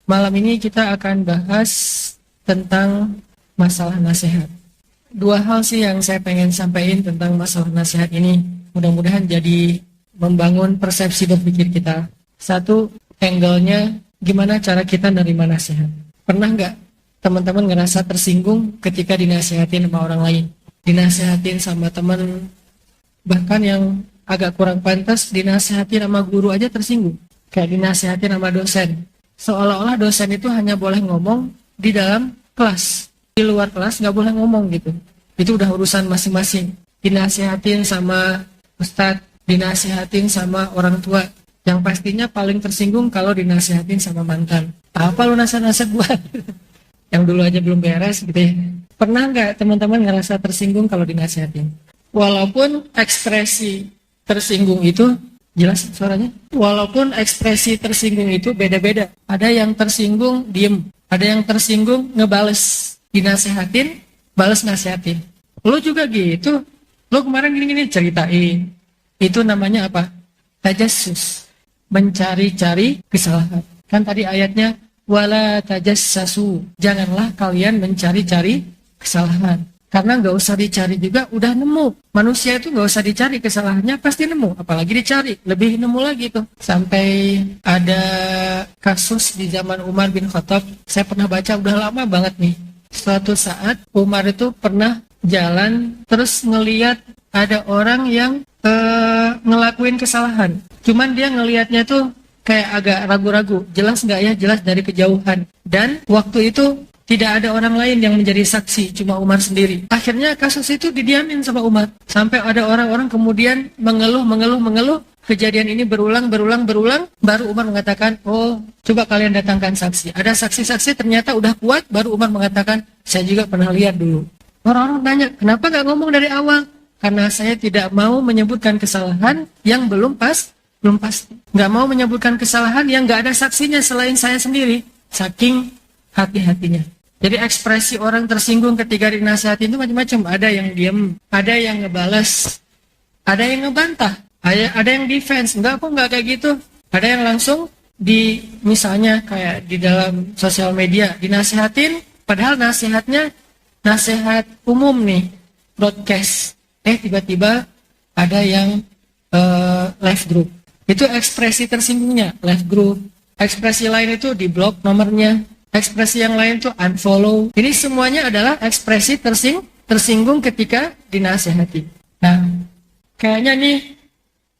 Malam ini kita akan bahas tentang masalah nasihat. Dua hal sih yang saya pengen sampaikan tentang masalah nasihat ini. Mudah-mudahan jadi membangun persepsi berpikir kita. Satu, angle-nya gimana cara kita nerima nasihat. Pernah nggak teman-teman ngerasa tersinggung ketika dinasihatin sama orang lain? Dinasihatin sama teman, bahkan yang agak kurang pantas, dinasihatin sama guru aja tersinggung. Kayak dinasihatin sama dosen. Seolah-olah dosen itu hanya boleh ngomong di dalam kelas. Di luar kelas nggak boleh ngomong gitu. Itu udah urusan masing-masing. Dinasihatin sama ustadz, dinasihatin sama orang tua. Yang pastinya paling tersinggung kalau dinasihatin sama mantan. Apa lu nasihat-nasihat gua? Yang dulu aja belum beres gitu ya. Pernah nggak teman-teman ngerasa tersinggung kalau dinasihatin? Walaupun ekspresi tersinggung itu, jelas suaranya? Walaupun ekspresi tersinggung itu beda-beda. Ada yang tersinggung diem, ada yang tersinggung ngebales. Dinasehatin, bales nasihatin. Lu juga gitu. Lu kemarin gini-gini ceritain. Itu namanya apa? Tajassus. Mencari-cari kesalahan. Kan tadi ayatnya wala tajassasu. Janganlah kalian mencari-cari kesalahan. Karena nggak usah dicari juga udah nemu. Manusia itu nggak usah dicari kesalahannya pasti nemu. Apalagi dicari, lebih nemu lagi tuh. Sampai ada kasus di zaman Umar bin Khattab. Saya pernah baca udah lama banget nih. Suatu saat Umar itu pernah jalan terus ngeliat ada orang yang ngelakuin kesalahan. Cuman dia ngelihatnya tuh kayak agak ragu-ragu. Jelas nggak ya? Jelas dari kejauhan. Dan waktu itu tidak ada orang lain yang menjadi saksi, cuma Umar sendiri. Akhirnya kasus itu didiamin sama Umar. Sampai ada orang-orang kemudian mengeluh. Kejadian ini berulang. Baru Umar mengatakan, oh coba kalian datangkan saksi. Ada saksi-saksi ternyata udah kuat, baru Umar mengatakan, saya juga pernah lihat dulu. Orang-orang tanya, kenapa gak ngomong dari awal? Karena saya tidak mau menyebutkan kesalahan yang belum pasti. Gak mau menyebutkan kesalahan yang gak ada saksinya selain saya sendiri. Saking hati-hatinya. Jadi ekspresi orang tersinggung ketika dinasihatin itu macam-macam. Ada yang diem, ada yang ngebales, ada yang ngebantah, ada yang defense. Enggak kayak gitu. Ada yang langsung misalnya kayak di dalam sosial media dinasihatin, padahal nasihatnya nasihat umum nih, broadcast. Tiba-tiba ada yang live group. Itu ekspresi tersinggungnya, live group. Ekspresi lain itu di blok nomornya. Ekspresi yang lain tuh unfollow. Ini semuanya adalah ekspresi tersinggung ketika dinasihati. Nah, kayaknya nih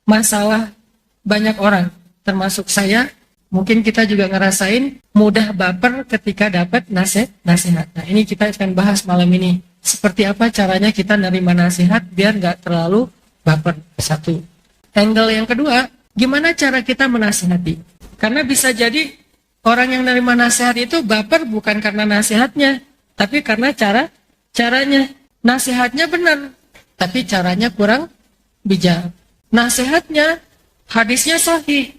masalah banyak orang, termasuk saya. Mungkin kita juga ngerasain mudah baper ketika dapat nasihat. Nah, ini kita akan bahas malam ini. Seperti apa caranya kita nerima nasihat biar nggak terlalu baper. Satu. Angle yang kedua, gimana cara kita menasihati? Karena bisa jadi orang yang nerima nasihat itu baper bukan karena nasihatnya, tapi karena caranya. Nasihatnya benar, tapi caranya kurang bijak. Nasihatnya, hadisnya sahih,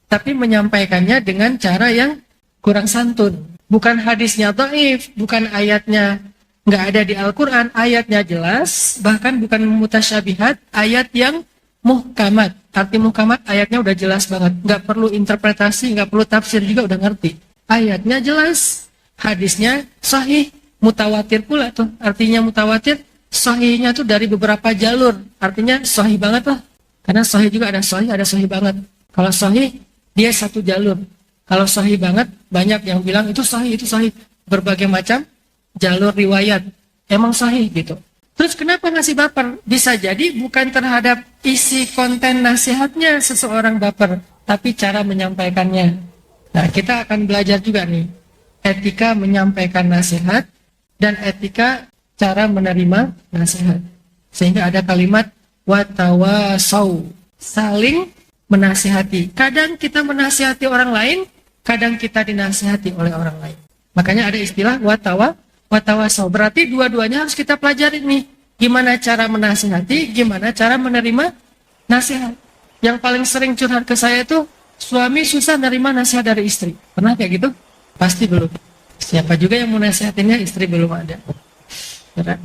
tapi menyampaikannya dengan cara yang kurang santun. Bukan hadisnya dhaif, bukan ayatnya nggak ada di Al-Quran, ayatnya jelas, bahkan bukan mutasyabihat, ayat yang muhkamat. Arti muhkamat ayatnya udah jelas banget. Nggak perlu interpretasi, nggak perlu tafsir juga udah ngerti. Ayatnya jelas, hadisnya sahih, mutawatir pula tuh. Artinya mutawatir, sahihnya tuh dari beberapa jalur. Artinya sahih banget lah. Karena sahih juga ada sahih banget. Kalau sahih, dia satu jalur. Kalau sahih banget, banyak yang bilang itu sahih. Berbagai macam jalur riwayat. Emang sahih gitu. Terus kenapa ngasih baper? Bisa jadi bukan terhadap isi konten nasihatnya seseorang baper, tapi cara menyampaikannya. Nah, kita akan belajar juga nih, etika menyampaikan nasihat dan etika cara menerima nasihat. Sehingga ada kalimat watawasau, saling menasihati. Kadang kita menasihati orang lain, kadang kita dinasihati oleh orang lain. Makanya ada istilah watawasau, berarti dua-duanya harus kita pelajari nih. Gimana cara menasihati, gimana cara menerima nasihat. Yang paling sering curhat ke saya itu, suami susah menerima nasihat dari istri. Pernah kayak gitu? Pasti belum. Siapa juga yang mau nasihatinnya, istri belum ada. Berat.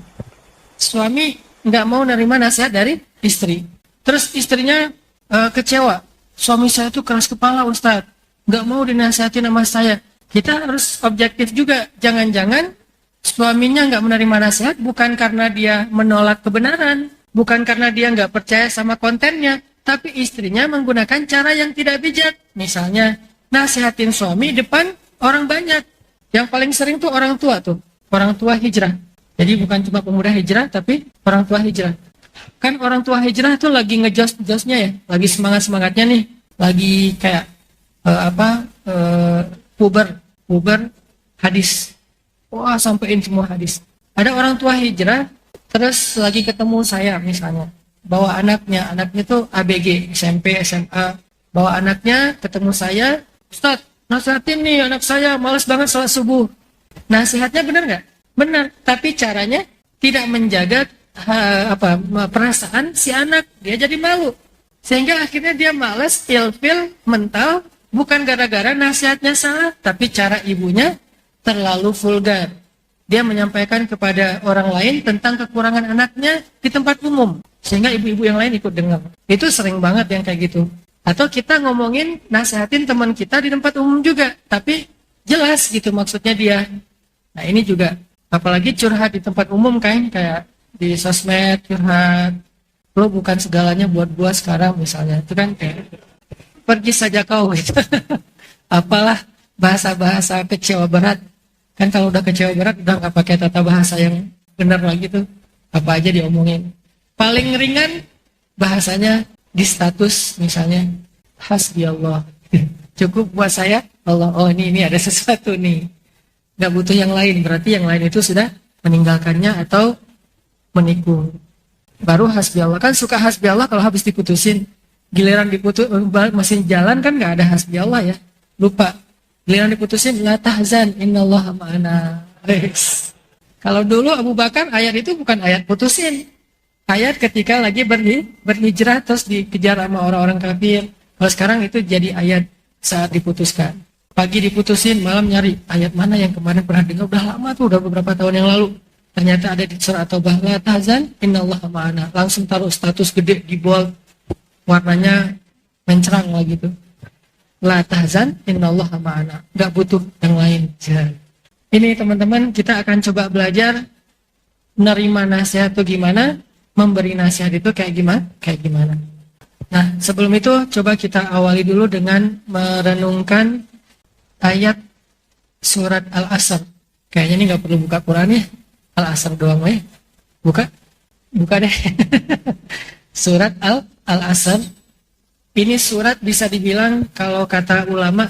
Suami nggak mau menerima nasihat dari istri. Terus istrinya kecewa. Suami saya tuh keras kepala, Ustadz. Nggak mau dinasihatin sama saya. Kita harus objektif juga. Jangan-jangan suaminya nggak menerima nasihat bukan karena dia menolak kebenaran, bukan karena dia nggak percaya sama kontennya, tapi istrinya menggunakan cara yang tidak bijak. Misalnya, nasihatin suami depan orang banyak. Yang paling sering tuh orang tua tuh. Orang tua hijrah. Jadi bukan cuma pemuda hijrah, tapi orang tua hijrah. Kan orang tua hijrah tuh lagi ngejos-josnya ya. Lagi semangat-semangatnya nih. Lagi kayak, puber hadis. Wah, sampein semua hadis. Ada orang tua hijrah, terus lagi ketemu saya misalnya. Bawa anaknya tuh ABG, SMP, SMA. Bawa anaknya, ketemu saya, Ustadz, nasihatin nih anak saya, malas banget sholat subuh. Nasihatnya benar nggak? Benar, tapi caranya tidak menjaga perasaan si anak. Dia jadi malu. Sehingga akhirnya dia malas, ilfil, mental, bukan gara-gara nasihatnya salah, tapi cara ibunya terlalu vulgar. Dia menyampaikan kepada orang lain tentang kekurangan anaknya di tempat umum. Sehingga ibu-ibu yang lain ikut dengar. Itu sering banget yang kayak gitu. Atau kita ngomongin, nasihatin teman kita di tempat umum juga. Tapi jelas gitu maksudnya dia. Nah ini juga, apalagi curhat di tempat umum kan, kayak di sosmed curhat. Lo bukan segalanya buat gua sekarang misalnya. Itu kan kayak, pergi saja kau gitu. Apalah bahasa-bahasa kecewa berat. Kan kalau udah kecewa berat udah nggak pakai tata bahasa yang benar lagi tuh, apa aja diomongin. Paling ringan bahasanya di status misalnya hasbi Allah. Cukup buat saya Allah. Oh ini ada sesuatu nih. Nggak butuh yang lain. Berarti yang lain itu sudah meninggalkannya atau menikung. Baru hasbi Allah. Kan suka hasbi Allah kalau habis diputusin. Giliran diputus mesin jalan kan nggak ada hasbi Allah ya. Lupa. Giliran diputusin, la tahzan, innallaha ma'ana. Kalau dulu Abu Bakar, ayat itu bukan ayat putusin. Ayat ketika lagi berhijrah terus dikejar sama orang-orang kafir. Kalau sekarang itu jadi ayat saat diputuskan. Pagi diputusin, malam nyari. Ayat mana yang kemarin pernah dengar? Udah lama tuh, udah beberapa tahun yang lalu. Ternyata ada di surah At-Taubah, la tahzan, innallaha ma'ana. Langsung taruh status gede di bold. Warnanya mencerang lah gitu. La tahzan innallaha ma'ana. Gak butuh yang lain. Ini teman-teman kita akan coba belajar menerima nasihat itu gimana, memberi nasihat itu kayak gimana. Nah sebelum itu coba kita awali dulu dengan merenungkan ayat surat Al-Asr. Kayaknya ini gak perlu buka Quran ya. Al-Asr doang ya. Buka deh. Surat Al-Asr. Ini surat bisa dibilang kalau kata ulama,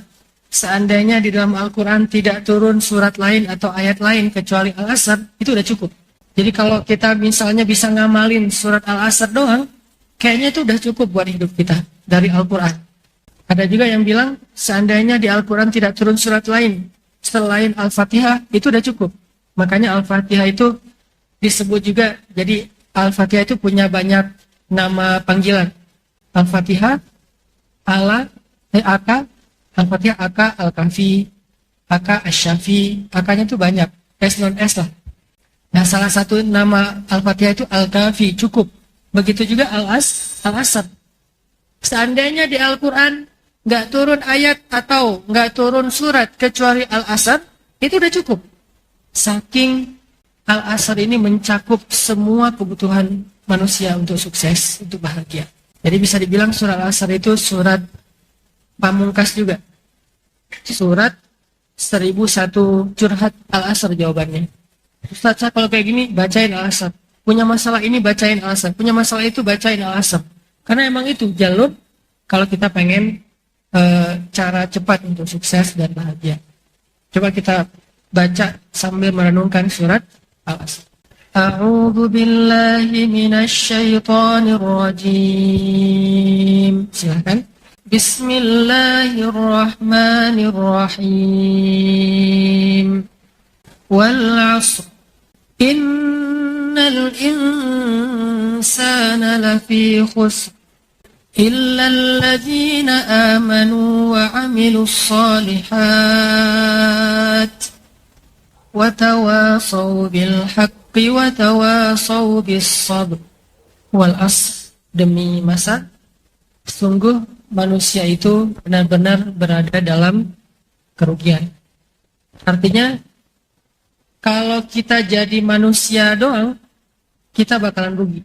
seandainya di dalam Al-Quran tidak turun surat lain atau ayat lain kecuali Al-Asr, itu udah cukup. Jadi kalau kita misalnya bisa ngamalin surat Al-Asr doang, kayaknya itu udah cukup buat hidup kita dari Al-Quran. Ada juga yang bilang, seandainya di Al-Quran tidak turun surat lain selain Al-Fatihah, itu udah cukup. Makanya Al-Fatihah itu disebut juga, jadi Al-Fatihah itu punya banyak nama panggilan. Al-Fatihah, Al-Fatihah, Al-Kafi, Asy-Syafi, Nya itu banyak, S non S lah. Nah salah satu nama Al-Fatihah itu Al-Kafi, cukup. Begitu juga Al-Asr. Seandainya di Al-Quran nggak turun ayat atau nggak turun surat kecuali Al-Asr, itu udah cukup. Saking Al-Asr ini mencakup semua kebutuhan manusia untuk sukses, untuk bahagia. Jadi bisa dibilang surat Al-Asr itu surat pamungkas juga. Surat 1001 curhat Al-Asr jawabannya. Ustaz, saya kalau kayak gini bacain Al-Asr. Punya masalah ini bacain Al-Asr. Punya masalah itu bacain Al-Asr. Karena emang itu jalur kalau kita pengen cara cepat untuk sukses dan bahagia. Coba kita baca sambil merenungkan surat Al-Asr. A'udzu billahi minasy syaithanir rajim. Silakan. Bismillahirrahmanirrahim. Wal 'ashr. Innal insana lafi khusr. Illa alladhina amanu wa 'amilus shalihat. Wa tawasaw bil haqq wa tawasaw bis sabr. Wal 'ashr, demi masa sungguh manusia itu benar-benar berada dalam kerugian. Artinya, kalau kita jadi manusia doang, kita bakalan rugi.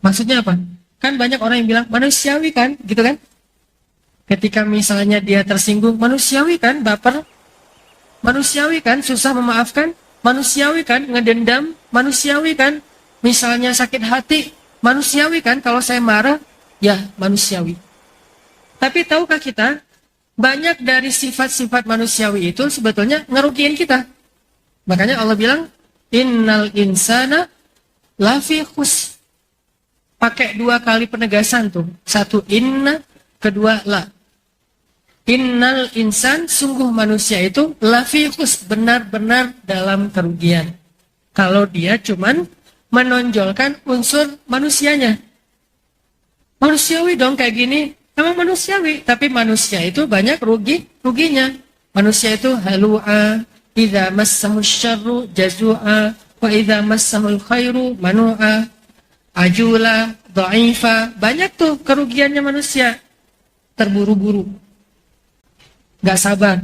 Maksudnya apa? Kan banyak orang yang bilang, manusiawi kan, gitu kan? Ketika misalnya dia tersinggung, manusiawi kan, baper, manusiawi kan, susah memaafkan, manusiawi kan, ngedendam, manusiawi kan, misalnya sakit hati, manusiawi kan, kalau saya marah, ya manusiawi. Tapi tahukah kita, banyak dari sifat-sifat manusiawi itu sebetulnya ngerugiin kita. Makanya Allah bilang, innal insana lafi khus. Pakai 2 kali penegasan tuh. 1 inna, kedua la. Innal insan, sungguh manusia itu lafi khus, benar-benar dalam kerugian. Kalau dia cuman menonjolkan unsur manusianya. Manusiawi dong kayak gini. Emang manusiawi, tapi manusia itu banyak ruginya. Manusia itu halu'a, idza massahu syarru jazu'a, wa idza massahul khairu manu'a, ajula, dha'ifa. Banyak tuh kerugiannya manusia. Terburu-buru. Gak sabar.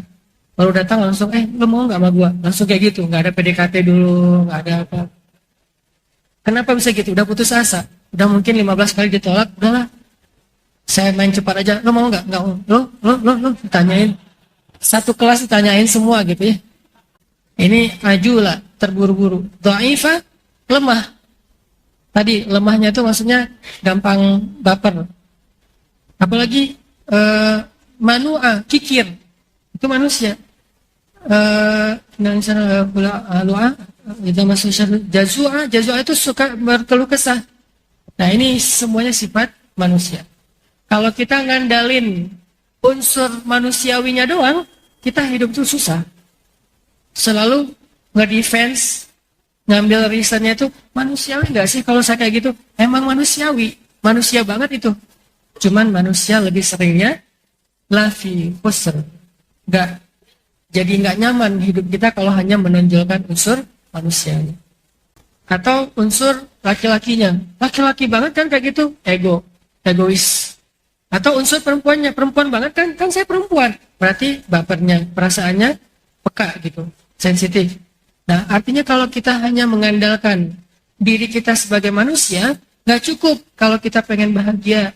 Baru datang langsung, lu mau gak sama gua? Langsung kayak gitu, gak ada PDKT dulu, gak ada apa. Kenapa bisa gitu? Udah putus asa. Udah mungkin 15 kali ditolak, udahlah. Saya main cepat aja, lo mau nggak? Nggak mau. Lo, tanyain. Satu kelas ditanyain semua gitu ya. Ini ajula, terburu-buru. Dha'ifa, lemah. Tadi lemahnya itu maksudnya gampang baper. Apalagi manu'a, kikir. Itu manusia. Jazu'a itu suka berkeluh kesah. Nah ini semuanya sifat manusia. Kalau kita ngandalin unsur manusiawinya doang, kita hidup tuh susah. Selalu nge-defense, ngambil reasonnya itu, manusiawi nggak sih kalau saya kayak gitu? Emang manusiawi, manusia banget itu. Cuman manusia lebih seringnya lafi khusr. Jadi nggak nyaman hidup kita kalau hanya menonjolkan unsur manusianya. Atau unsur laki-lakinya. Laki-laki banget kan kayak gitu, egois. Atau unsur perempuannya, perempuan banget kan saya perempuan. Berarti bapernya, perasaannya peka gitu, sensitif. Nah, artinya kalau kita hanya mengandalkan diri kita sebagai manusia, nggak cukup kalau kita pengen bahagia.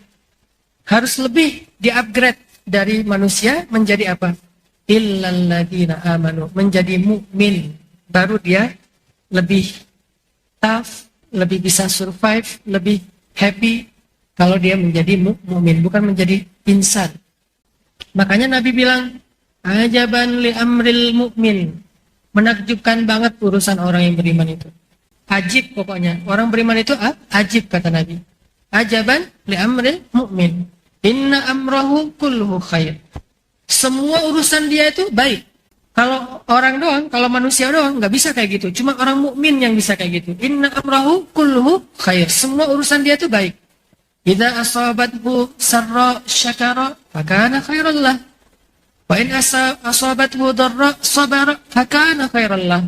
Harus lebih di-upgrade dari manusia menjadi apa? Illalladzina amanu, menjadi mukmin. Baru dia lebih tough, lebih bisa survive, lebih happy. Kalau dia menjadi mukmin, bukan menjadi insan. Makanya Nabi bilang, ajaban li amril mukmin. Menakjubkan banget urusan orang yang beriman itu. Ajib pokoknya. Orang beriman itu ajib kata Nabi. Ajaban li amril mukmin. Inna amrahu kulluhu khair. Semua urusan dia itu baik. Kalau orang doang, kalau manusia doang nggak bisa kayak gitu. Cuma orang mukmin yang bisa kayak gitu. Inna amrahu kulluhu khair. Semua urusan dia itu baik. Idza asabathu sarra syakara fakana khairan lah. Wa in asabathu darra sabara fakana khairan lah.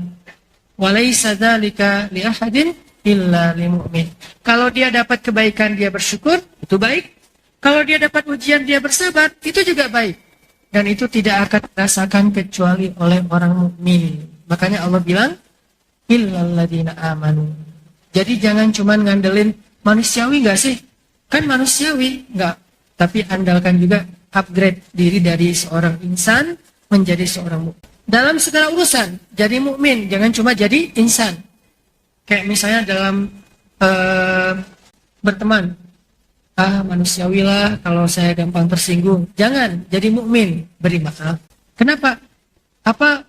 Wa laisa dzalika li ahadin illa lil mu'min. Kalau dia dapat kebaikan dia bersyukur, itu baik. Kalau dia dapat ujian dia bersabar, itu juga baik. Dan itu tidak akan dirasakan kecuali oleh orang mukmin. Makanya Allah bilang illal ladzina amanu. Jadi jangan cuma ngandelin manusiawi enggak sih? Kan manusiawi, enggak. Tapi andalkan juga upgrade diri dari seorang insan menjadi seorang mukmin. Dalam segala urusan, jadi mukmin, jangan cuma jadi insan. Kayak misalnya dalam berteman. Manusiawi lah kalau saya gampang tersinggung. Jangan, jadi mukmin, beri maaf. Kenapa? Apa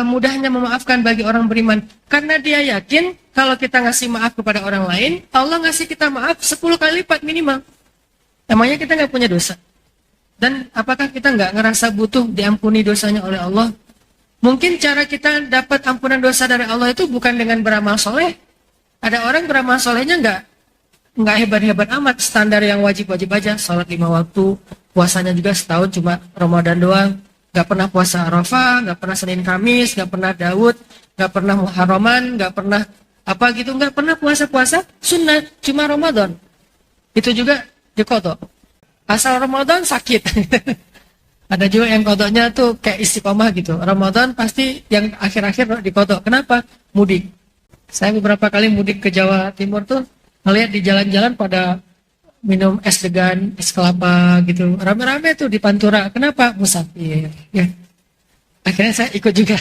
mudahnya memaafkan bagi orang beriman? Karena dia yakin kalau kita ngasih maaf kepada orang lain, Allah ngasih kita maaf 10 kali lipat minimal. Emangnya kita nggak punya dosa? Dan apakah kita nggak ngerasa butuh diampuni dosanya oleh Allah? Mungkin cara kita dapat ampunan dosa dari Allah itu bukan dengan beramal soleh. Ada orang beramal solehnya nggak hebat-hebat amat, standar yang wajib-wajib aja, sholat 5 waktu, puasanya juga setahun cuma Ramadan doang, nggak pernah puasa Arafah, nggak pernah Senin Kamis, nggak pernah Daud, nggak pernah Muharraman, nggak pernah apa gitu, nggak pernah puasa sunnah, cuma Ramadan. Itu juga dikodok. Asal Ramadan sakit. Ada juga yang kodoknya tuh kayak istiqomah gitu. Ramadan pasti yang akhir-akhir dikodok. Kenapa? Mudik. Saya beberapa kali mudik ke Jawa Timur tuh ngeliat di jalan-jalan pada minum es degan, es kelapa gitu. Rame-rame tuh di Pantura. Kenapa? Musafir. Ya. Akhirnya saya ikut juga.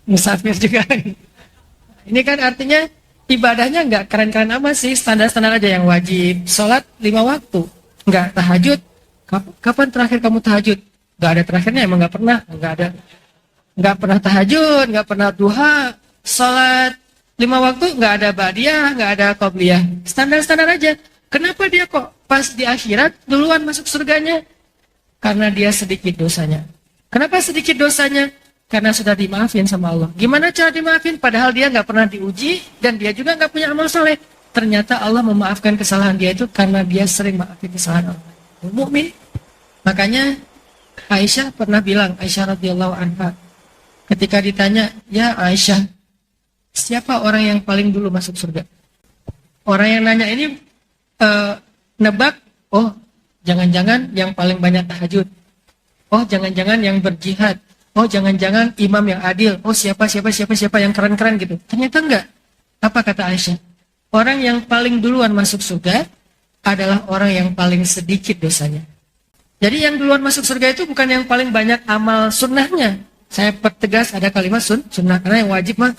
Musafir juga. Ini kan artinya ibadahnya nggak keren-keren amat sih. Standar-standar aja yang wajib. Sholat 5 waktu. Nggak tahajud. Kapan terakhir kamu tahajud? Nggak ada terakhirnya, emang nggak pernah. Nggak pernah tahajud, nggak pernah duha. Sholat 5 waktu nggak ada ba'diyah, nggak ada qobliyah. Standar-standar aja. Kenapa dia kok pas di akhirat duluan masuk surganya? Karena dia sedikit dosanya. Kenapa sedikit dosanya? Karena sudah dimaafin sama Allah. Gimana cara dimaafin? Padahal dia nggak pernah diuji dan dia juga nggak punya amal soleh. Ternyata Allah memaafkan kesalahan dia itu karena dia sering maafin kesalahan orang. Mukmin. Makanya Aisyah pernah bilang, Aisyah radhiyallahu anha, ketika ditanya, ya Aisyah, siapa orang yang paling dulu masuk surga? Orang yang nanya ini nebak, oh jangan-jangan yang paling banyak tahajud. Oh jangan-jangan yang berjihad. Oh jangan-jangan imam yang adil. Oh siapa yang keren-keren gitu. Ternyata enggak. Apa kata Aisyah? Orang yang paling duluan masuk surga adalah orang yang paling sedikit dosanya. Jadi yang duluan masuk surga itu bukan yang paling banyak amal sunnahnya. Saya pertegas ada kalimat sunnah. Karena yang wajib mah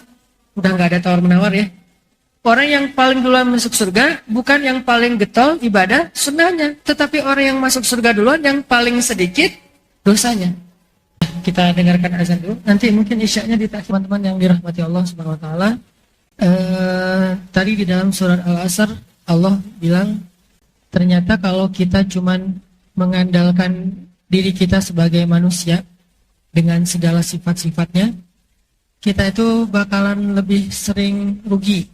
udah nggak ada tawar-menawar ya. Orang yang paling duluan masuk surga bukan yang paling getol ibadah sunnahnya. Tetapi orang yang masuk surga duluan yang paling sedikit dosanya. Kita dengarkan azan dulu. Nanti mungkin isyaknya ditaati teman-teman yang dirahmati Allah Subhanahu wa taala. Tadi di dalam surat Al-Asr Allah bilang, ternyata kalau kita cuman mengandalkan diri kita sebagai manusia dengan segala sifat-sifatnya, kita itu bakalan lebih sering rugi,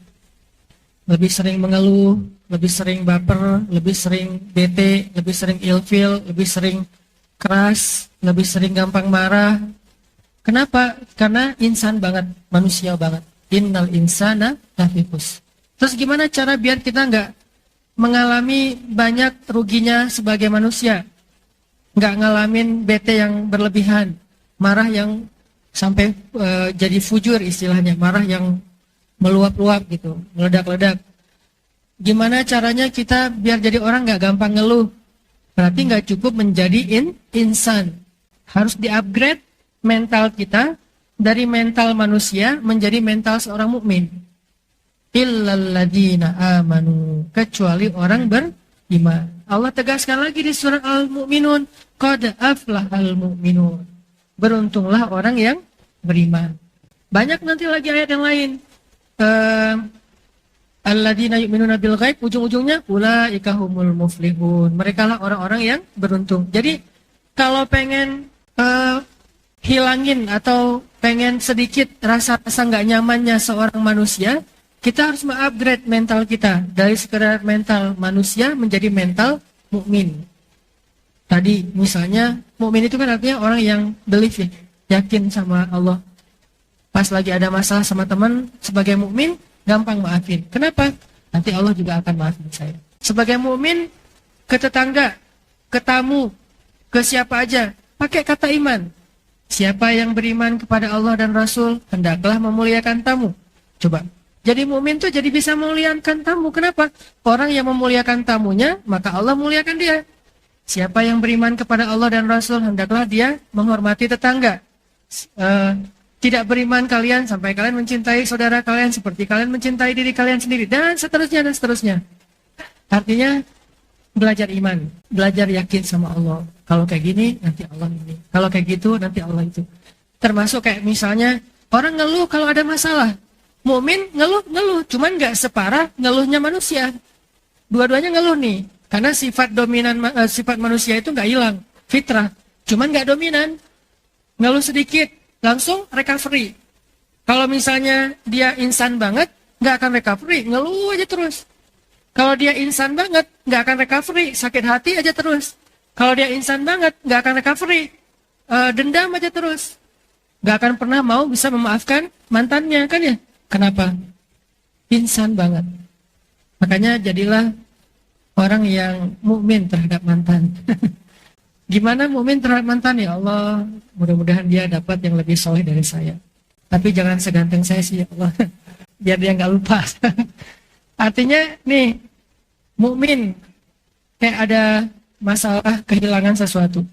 lebih sering mengeluh, lebih sering baper, lebih sering bete, lebih sering ilfil, lebih sering keras, lebih sering gampang marah. Kenapa? Karena insan banget, manusia banget. Innal insana lafifus. Terus gimana cara biar kita nggak mengalami banyak ruginya sebagai manusia, nggak ngalamin bete yang berlebihan, marah yang sampai jadi fujur istilahnya, marah yang meluap-luap gitu, meledak-ledak. Gimana caranya kita biar jadi orang nggak gampang ngeluh? Berarti nggak cukup menjadi insan, harus di-upgrade mental kita dari mental manusia menjadi mental seorang mukmin. Illalladzina amanu, kecuali orang beriman. Allah tegaskan lagi di surat Al-Mu'minun, qad aflahal mu'minun. Beruntunglah orang yang beriman. Banyak nanti lagi ayat yang lain. Alladzina yu'minuna bil ghaib, ujung-ujungnya ulaika humul muflihun. Mereka lah orang-orang yang beruntung. Jadi kalau pengen hilangin atau pengen sedikit rasa-rasa nggak nyamannya seorang manusia, kita harus mengupgrade mental kita dari sekedar mental manusia menjadi mental mukmin. Tadi misalnya mukmin itu kan artinya orang yang believe, yakin sama Allah. Pas lagi ada masalah sama teman, sebagai mukmin gampang maafin. Kenapa? Nanti Allah juga akan maafin saya. Sebagai mukmin ke tetangga, ke tamu, ke siapa aja, pakai kata iman. Siapa yang beriman kepada Allah dan Rasul, hendaklah memuliakan tamu. Coba. Jadi mukmin tuh jadi bisa memuliakan tamu. Kenapa? Orang yang memuliakan tamunya, maka Allah muliakan dia. Siapa yang beriman kepada Allah dan Rasul, hendaklah dia menghormati tetangga. Tidak beriman kalian sampai kalian mencintai saudara kalian seperti kalian mencintai diri kalian sendiri. Dan seterusnya dan seterusnya. Artinya belajar iman, belajar yakin sama Allah. Kalau kayak gini, nanti Allah ini. Kalau kayak gitu, nanti Allah itu. Termasuk kayak misalnya, orang ngeluh kalau ada masalah. Mukmin ngeluh, cuman nggak separah ngeluhnya manusia. Dua-duanya ngeluh nih, karena sifat dominan sifat manusia itu nggak hilang, fitrah. Cuman nggak dominan, ngeluh sedikit, langsung recovery. Kalau misalnya dia insan banget, nggak akan recovery, ngeluh aja terus. Kalau dia insan banget, nggak akan recovery, sakit hati aja terus. Kalau dia insan banget, nggak akan recovery, dendam aja terus. Nggak akan pernah mau bisa memaafkan mantannya, kan ya? Kenapa? Insan banget. Makanya jadilah orang yang mukmin terhadap mantan. Gimana mukmin terhadap mantan? Ya Allah, mudah-mudahan dia dapat yang lebih soleh dari saya. Tapi jangan seganteng saya sih ya Allah, biar dia nggak lupa. Artinya nih, mukmin kayak ada masalah kehilangan sesuatu.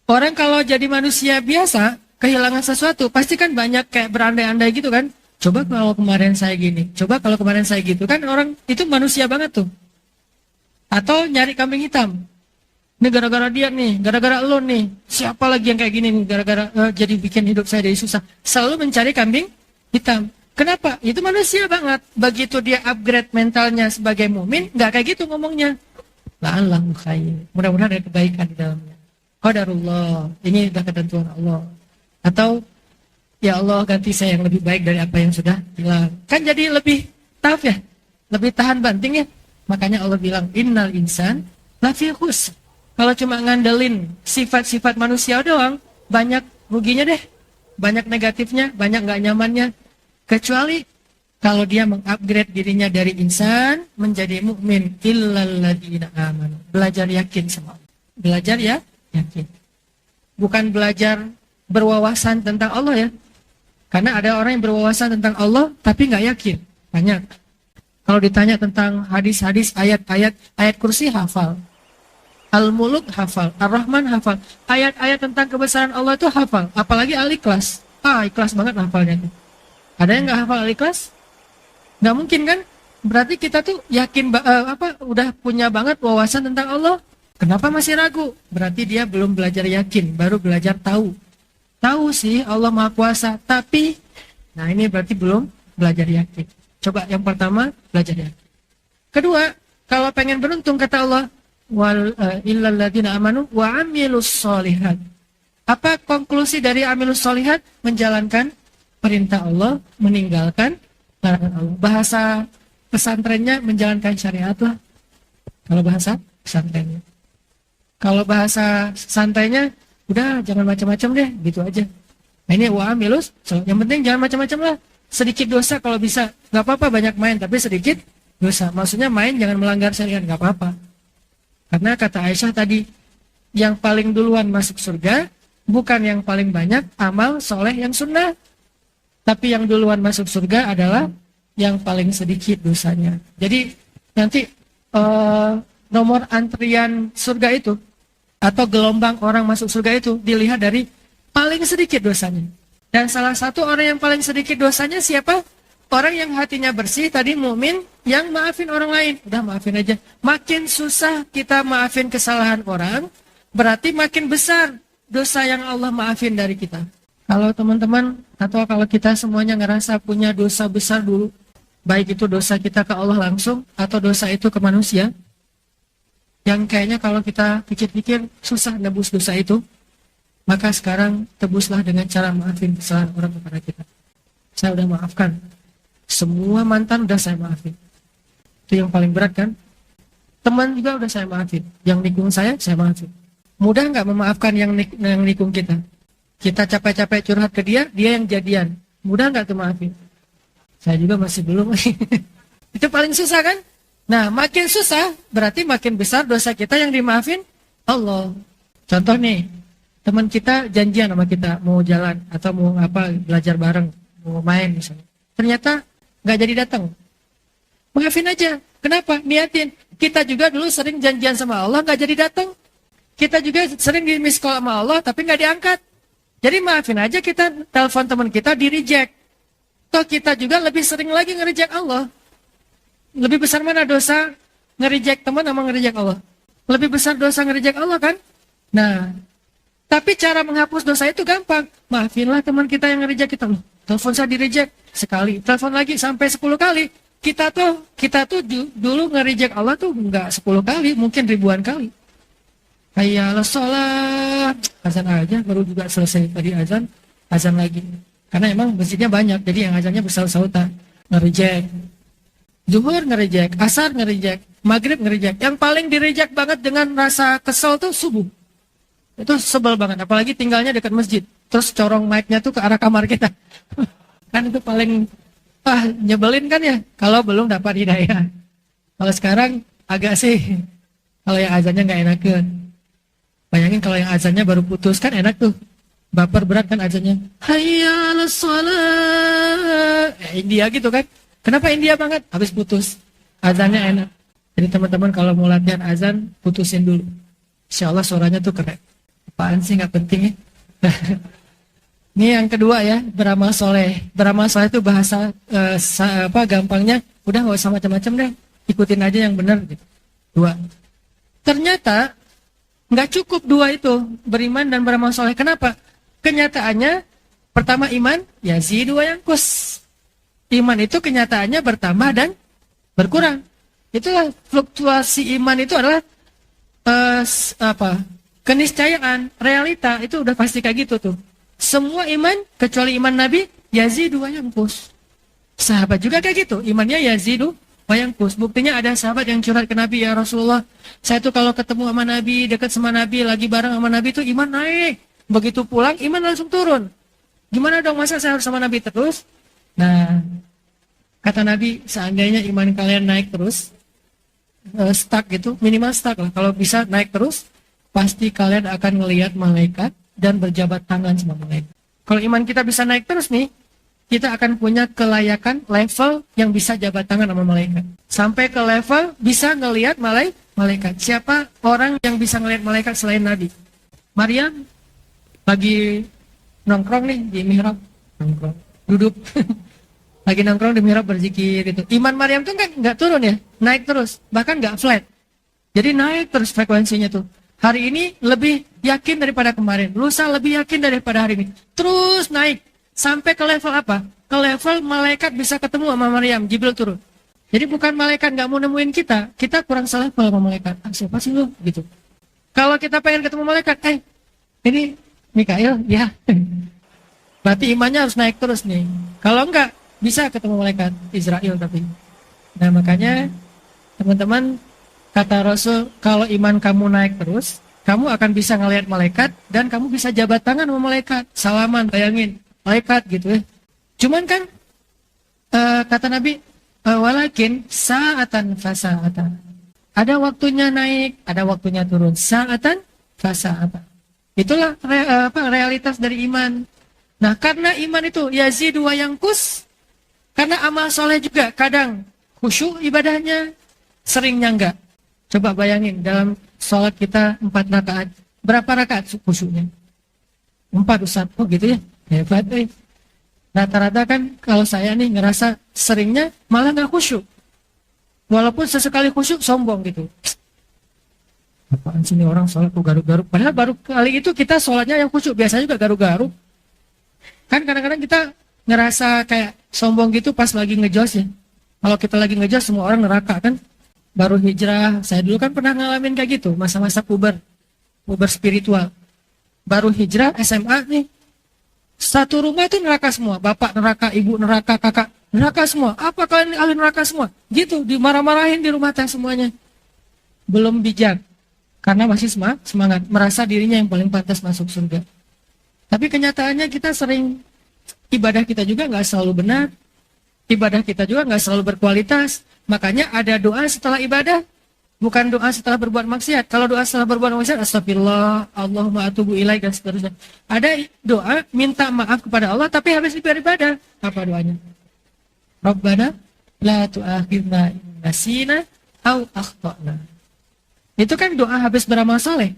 Orang kalau jadi manusia biasa, kehilangan sesuatu, pasti kan banyak kayak berandai-andai gitu kan. Coba kalau kemarin saya gini, coba kalau kemarin saya gitu. Kan orang itu manusia banget tuh. Atau nyari kambing hitam. Ini gara-gara dia nih, gara-gara lo nih. Siapa lagi yang kayak gini nih, gara-gara jadi bikin hidup saya jadi susah. Selalu mencari kambing hitam. Kenapa? Itu manusia banget. Begitu dia upgrade mentalnya sebagai mumin, nggak kayak gitu ngomongnya. La'allahu khair. Mudah-mudahan ada kebaikan di dalamnya. Qadarullah. Ini udah ketentuan Allah. Atau ya Allah ganti saya yang lebih baik dari apa yang sudah hilang. Kan jadi lebih tough ya, lebih tahan banting ya. Makanya Allah bilang innal insan lafi khusr. Kalau cuma ngandelin sifat-sifat manusia doang, banyak ruginya deh, banyak negatifnya, banyak nggak nyamannya. Kecuali kalau dia mengupgrade dirinya dari insan menjadi mukmin, illalladzina amanu. Belajar yakin sama Allah. Belajar ya yakin. Bukan belajar berwawasan tentang Allah ya. Karena ada orang yang berwawasan tentang Allah tapi nggak yakin. Banyak. Kalau ditanya tentang hadis-hadis, ayat-ayat, ayat kursi hafal. Al-Muluk hafal, Ar-Rahman hafal. Ayat-ayat tentang kebesaran Allah itu hafal. Apalagi Al-Ikhlas. Ikhlas banget hafalnya. Ada yang nggak hafal Al-Ikhlas? Nggak mungkin kan? Berarti kita tuh yakin udah punya banget wawasan tentang Allah. Kenapa masih ragu? Berarti dia belum belajar yakin, baru belajar tahu. Tahu sih Allah Maha Kuasa, tapi nah ini berarti belum belajar yakin. Coba yang pertama belajar yakin. Kedua, kalau pengen beruntung kata Allah, illalladzina amanu wa amilus solihat. Apa konklusi dari amilus solihat? Menjalankan perintah Allah, meninggalkan larangan Allah. Bahasa pesantrennya menjalankan syariat lah. Kalau bahasa pesantrennya. Kalau bahasa santainya, udah jangan macam-macam deh, gitu aja. Nah ini wa amilus, yang penting jangan macam-macam lah. Sedikit dosa kalau bisa, nggak apa-apa banyak main, tapi sedikit dosa. Maksudnya main jangan melanggar syariat, nggak apa-apa. Karena kata Aisyah tadi, yang paling duluan masuk surga, bukan yang paling banyak amal soleh yang sunnah. Tapi yang duluan masuk surga adalah yang paling sedikit dosanya. Jadi nanti nomor antrian surga itu, atau gelombang orang masuk surga itu, dilihat dari paling sedikit dosanya. Dan salah satu orang yang paling sedikit dosanya siapa? Orang yang hatinya bersih, tadi mukmin yang maafin orang lain. Udah maafin aja. Makin susah kita maafin kesalahan orang, berarti makin besar dosa yang Allah maafin dari kita. Kalau teman-teman, atau kalau kita semuanya ngerasa punya dosa besar dulu, baik itu dosa kita ke Allah langsung, atau dosa itu ke manusia, yang kayaknya kalau kita pikir-pikir susah nebus dosa itu, maka sekarang tebuslah dengan cara maafin kesalahan orang kepada kita. Saya udah maafkan. Semua mantan udah saya maafin. Itu yang paling berat kan? Teman juga udah saya maafin. Yang nikung saya maafin. Mudah nggak memaafkan yang nikung kita? Kita capek-capek curhat ke dia yang jadian. Mudah nggak tuh maafin? Saya juga masih belum. Itu paling susah kan? Nah, makin susah berarti makin besar dosa kita yang dimaafin Allah. Contoh nih, teman kita janjian sama kita mau jalan atau mau belajar bareng, mau main misalnya. Ternyata nggak jadi datang. Maafin aja. Kenapa? Niatin. Kita juga dulu sering janjian sama Allah nggak jadi datang. Kita juga sering di miss call sama Allah tapi nggak diangkat. Jadi maafin aja, kita telepon teman kita di reject. Toh kita juga lebih sering lagi nge-reject Allah. Lebih besar mana dosa nge-reject teman sama nge-reject Allah? Lebih besar dosa nge-reject Allah kan? Nah, tapi cara menghapus dosa itu gampang. Maafinlah teman kita yang nge-reject kita. Loh, telepon saya di-reject sekali, telepon lagi sampai 10 kali. Kita tuh dulu nge-reject Allah tuh enggak 10 kali, mungkin ribuan kali. Kayak sholat, azan aja, baru juga selesai tadi azan lagi. Karena emang masjidnya banyak, jadi yang azannya bersaut-sautan. Nge-reject. Zuhur nge-reject, asar nge-reject, maghrib nge-reject. Yang paling di-reject banget dengan rasa kesel tuh subuh. Itu sebel banget, apalagi tinggalnya dekat masjid. Terus corong mic-nya tuh ke arah kamar kita. Kan itu paling nyebelin kan ya, kalau belum dapat hidayah. Kalau sekarang agak sih, kalau yang azannya nggak enakan. Bayangin kalau yang azannya baru putus, kan enak tuh. Baper berat kan azannya. Hayya 'alas shalah. India gitu kan. Kenapa India banget? Habis putus. Azannya enak. Jadi teman-teman kalau mau latihan azan, putusin dulu. Insya Allah suaranya tuh keren. Apaan sih, nggak penting ya. Ini yang kedua ya, beramal soleh. Beramal soleh itu bahasa gampangnya, udah nggak usah macam-macam deh, ikutin aja yang benar. Gitu. Dua. Ternyata nggak cukup dua itu, beriman dan beramal soleh. Kenapa? Kenyataannya, pertama iman, yazidu wa yanqus. Iman itu kenyataannya bertambah dan berkurang. Itulah fluktuasi iman itu adalah keniscayaan, realita itu udah pasti kayak gitu tuh. Semua iman kecuali iman Nabi yazidu wa yanqus. Sahabat juga kayak gitu, imannya yazidu wa yanqus. Buktinya ada sahabat yang curhat ke Nabi, ya Rasulullah, saya tuh kalau ketemu sama Nabi, dekat sama Nabi, lagi bareng sama Nabi tuh iman naik. Begitu pulang iman langsung turun. Gimana dong, masa saya harus sama Nabi terus? Nah, kata Nabi, seandainya iman kalian naik terus, stuck gitu, minimal stuck lah. Kalau bisa naik terus, pasti kalian akan ngelihat malaikat dan berjabat tangan sama malaikat. Kalau iman kita bisa naik terus nih, kita akan punya kelayakan level yang bisa jabat tangan sama malaikat. Sampai ke level bisa ngelihat malaikat. Siapa orang yang bisa ngelihat malaikat selain Nabi? Maryam lagi nongkrong nih di mihrab, duduk. Lagi nongkrong di mihrab berzikir gitu. Iman Maryam tuh nggak turun ya, naik terus, bahkan nggak flat. Jadi naik terus frekuensinya tuh. Hari ini lebih yakin daripada kemarin, lusa lebih yakin daripada hari ini. Terus naik sampai ke level apa? Ke level malaikat bisa ketemu sama Maryam, Jibril turun. Jadi bukan malaikat nggak mau nemuin kita kurang selevel sama malaikat. Siapa sih lu gitu? Kalau kita pengen ketemu malaikat, ini Mikail, ya. Berarti imannya harus naik terus nih. Kalau enggak, bisa ketemu malaikat Israel tapi. Nah makanya teman-teman, kata Rasul, kalau iman kamu naik terus, kamu akan bisa ngelihat malaikat dan kamu bisa jabat tangan sama malaikat, salaman, bayangin malaikat gitu ya. Cuman kan kata Nabi, walakin sa'atan fasa'atan. Ada waktunya naik, ada waktunya turun. Sa'atan fasa'atan. Itulah realitas dari iman. Nah, karena iman itu yazidu wa yanqus, karena amal soleh juga kadang khusyuk ibadahnya, seringnya enggak. Coba bayangin dalam sholat kita 4 rakaat, berapa rakaat khusyuknya? 4 Ustaz, oh gitu ya, hebat. Rata-rata kan kalau saya nih ngerasa seringnya malah nggak khusyuk. Walaupun sesekali khusyuk sombong gitu. Apaan sih ini orang sholat kok garuk-garuk? Padahal baru kali itu kita sholatnya yang khusyuk, biasanya juga garuk-garuk. Kan kadang-kadang kita ngerasa kayak sombong gitu pas lagi ngejos ya. Kalau kita lagi ngejos semua orang neraka kan. Baru hijrah, saya dulu kan pernah ngalamin kayak gitu, masa-masa puber spiritual. Baru hijrah SMA nih, satu rumah itu neraka semua, bapak neraka, ibu neraka, kakak neraka semua. Apa kalian ahli neraka semua? Gitu, dimarah-marahin di rumah teh semuanya. Belum bijak, karena masih semangat, merasa dirinya yang paling pantas masuk surga. Tapi kenyataannya kita sering, ibadah kita juga nggak selalu benar, ibadah kita juga nggak selalu berkualitas. Makanya ada doa setelah ibadah, bukan doa setelah berbuat maksiat. Kalau doa setelah berbuat maksiat, astagfirullah, Allahumma atubu ilaik, dan seterusnya. Ada doa minta maaf kepada Allah, tapi habis beribadah. Apa doanya? Rabbana la tu'akhidna in nasina au akhtana. Itu kan doa habis beramal soleh.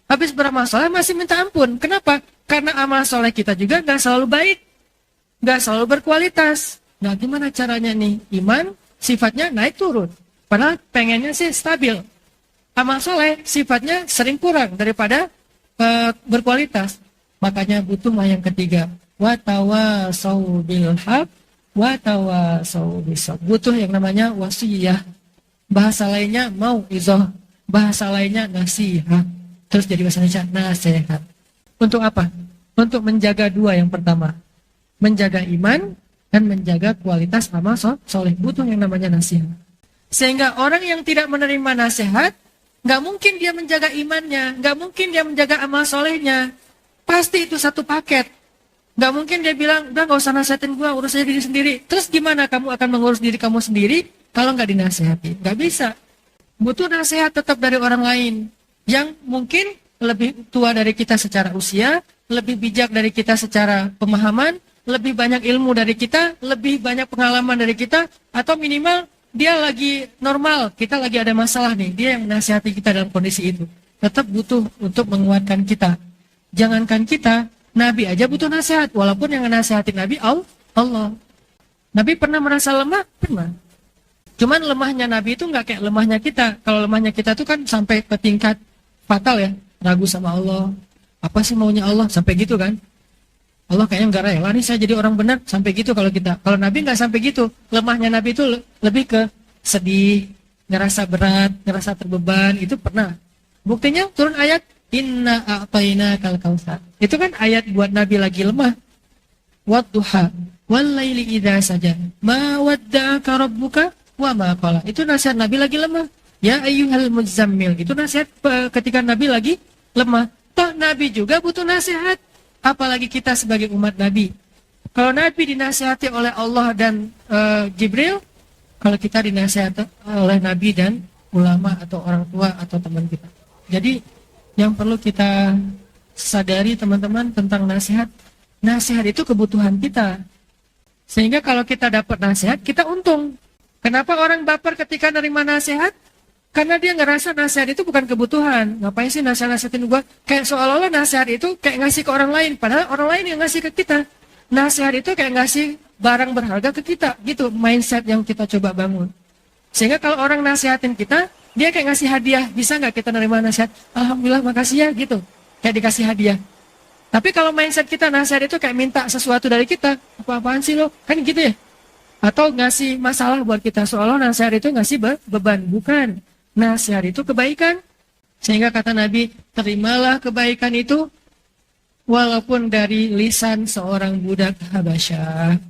Habis beramal soleh masih minta ampun. Kenapa? Karena amal soleh kita juga nggak selalu baik, nggak selalu berkualitas. Nah, gimana caranya nih? Iman sifatnya naik turun. Padahal pengennya sih stabil. Amal soleh sifatnya sering kurang daripada berkualitas. Makanya butuhlah yang ketiga. Wa tawasau bil haq wa tawasau bis sabr. Butuh yang namanya wasiyah. Bahasa lainnya mauizah. Bahasa lainnya nasihat. Terus jadi bahasa Indonesia nasihat. Untuk apa? Untuk menjaga dua yang pertama. Menjaga iman dan menjaga kualitas amal soleh. Butuh yang namanya nasihat. Sehingga orang yang tidak menerima nasihat, nggak mungkin dia menjaga imannya, nggak mungkin dia menjaga amal solehnya. Pasti itu satu paket. Nggak mungkin dia bilang, udah nggak usah nasihatin gue, urus aja diri sendiri. Terus gimana kamu akan mengurus diri kamu sendiri kalau nggak dinasihati? Nggak bisa. Butuh nasihat tetap dari orang lain yang mungkin lebih tua dari kita secara usia, lebih bijak dari kita secara pemahaman, lebih banyak ilmu dari kita, lebih banyak pengalaman dari kita, atau minimal dia lagi normal, kita lagi ada masalah nih, dia yang menasihati kita dalam kondisi itu. Tetap butuh untuk menguatkan kita. Jangankan kita, Nabi aja butuh nasihat, walaupun yang menasihati Nabi Allah. Nabi pernah merasa lemah? Pernah. Cuman lemahnya Nabi itu nggak kayak lemahnya kita. Kalau lemahnya kita tuh kan sampai ke tingkat fatal ya, ragu sama Allah. Apa sih maunya Allah? Sampai gitu kan? Allah kayaknya nggak rela nih saya jadi orang benar, sampai gitu kalau kita. Kalau Nabi nggak sampai gitu. Lemahnya Nabi itu lebih ke sedih, ngerasa berat, ngerasa terbeban, itu pernah. Buktinya turun ayat Inna a'tainakal kautsar. Itu kan ayat buat Nabi lagi lemah. Wadduha wal laili idza saja. Ma wadda'aka rabbuka wa ma qala. Itu nasihat Nabi lagi lemah. Ya ayyuhal muzammil. Itu nasihat ketika Nabi lagi lemah. Toh Nabi juga butuh nasihat. Apalagi kita sebagai umat Nabi. Kalau Nabi dinasihati oleh Allah dan Jibril, kalau kita dinasihati oleh Nabi dan ulama atau orang tua atau teman kita. Jadi yang perlu kita sadari teman-teman tentang nasihat. Nasihat itu kebutuhan kita. Sehingga kalau kita dapat nasihat, kita untung. Kenapa orang baper ketika nerima nasihat? Karena dia ngerasa nasihat itu bukan kebutuhan. Ngapain sih nasihat-nasihatin gua? Kayak seolah-olah nasihat itu kayak ngasih ke orang lain. Padahal orang lain yang ngasih ke kita. Nasihat itu kayak ngasih barang berharga ke kita. Gitu mindset yang kita coba bangun. Sehingga kalau orang nasihatin kita, dia kayak ngasih hadiah. Bisa nggak kita nerima nasihat? Alhamdulillah makasih ya gitu. Kayak dikasih hadiah. Tapi kalau mindset kita nasihat itu kayak minta sesuatu dari kita. Apa-apaan sih lo? Kan gitu ya. Atau ngasih masalah buat kita. Seolah nasihat itu ngasih beban. Bukan. Nasihat itu kebaikan. Sehingga kata Nabi, terimalah kebaikan itu walaupun dari lisan seorang budak Habasyah.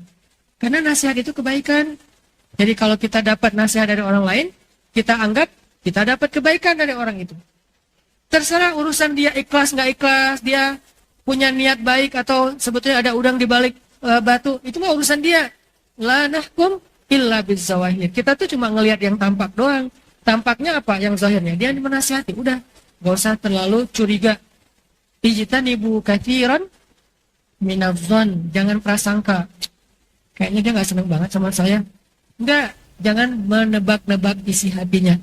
Karena nasihat itu kebaikan. Jadi kalau kita dapat nasihat dari orang lain, kita anggap kita dapat kebaikan dari orang itu. Terserah urusan dia ikhlas nggak ikhlas, dia punya niat baik atau sebetulnya ada udang di balik batu, itu mah urusan dia. La nahkum illa bizzawahir. Kita tuh cuma ngelihat yang tampak doang. Tampaknya apa? Yang zahirnya. Dia menasihati. Udah. Gak usah terlalu curiga. Ijtanibu katsiran minadh-dhon. Jangan prasangka. Kayaknya dia gak senang banget sama saya. Enggak. Jangan menebak-nebak isi hatinya.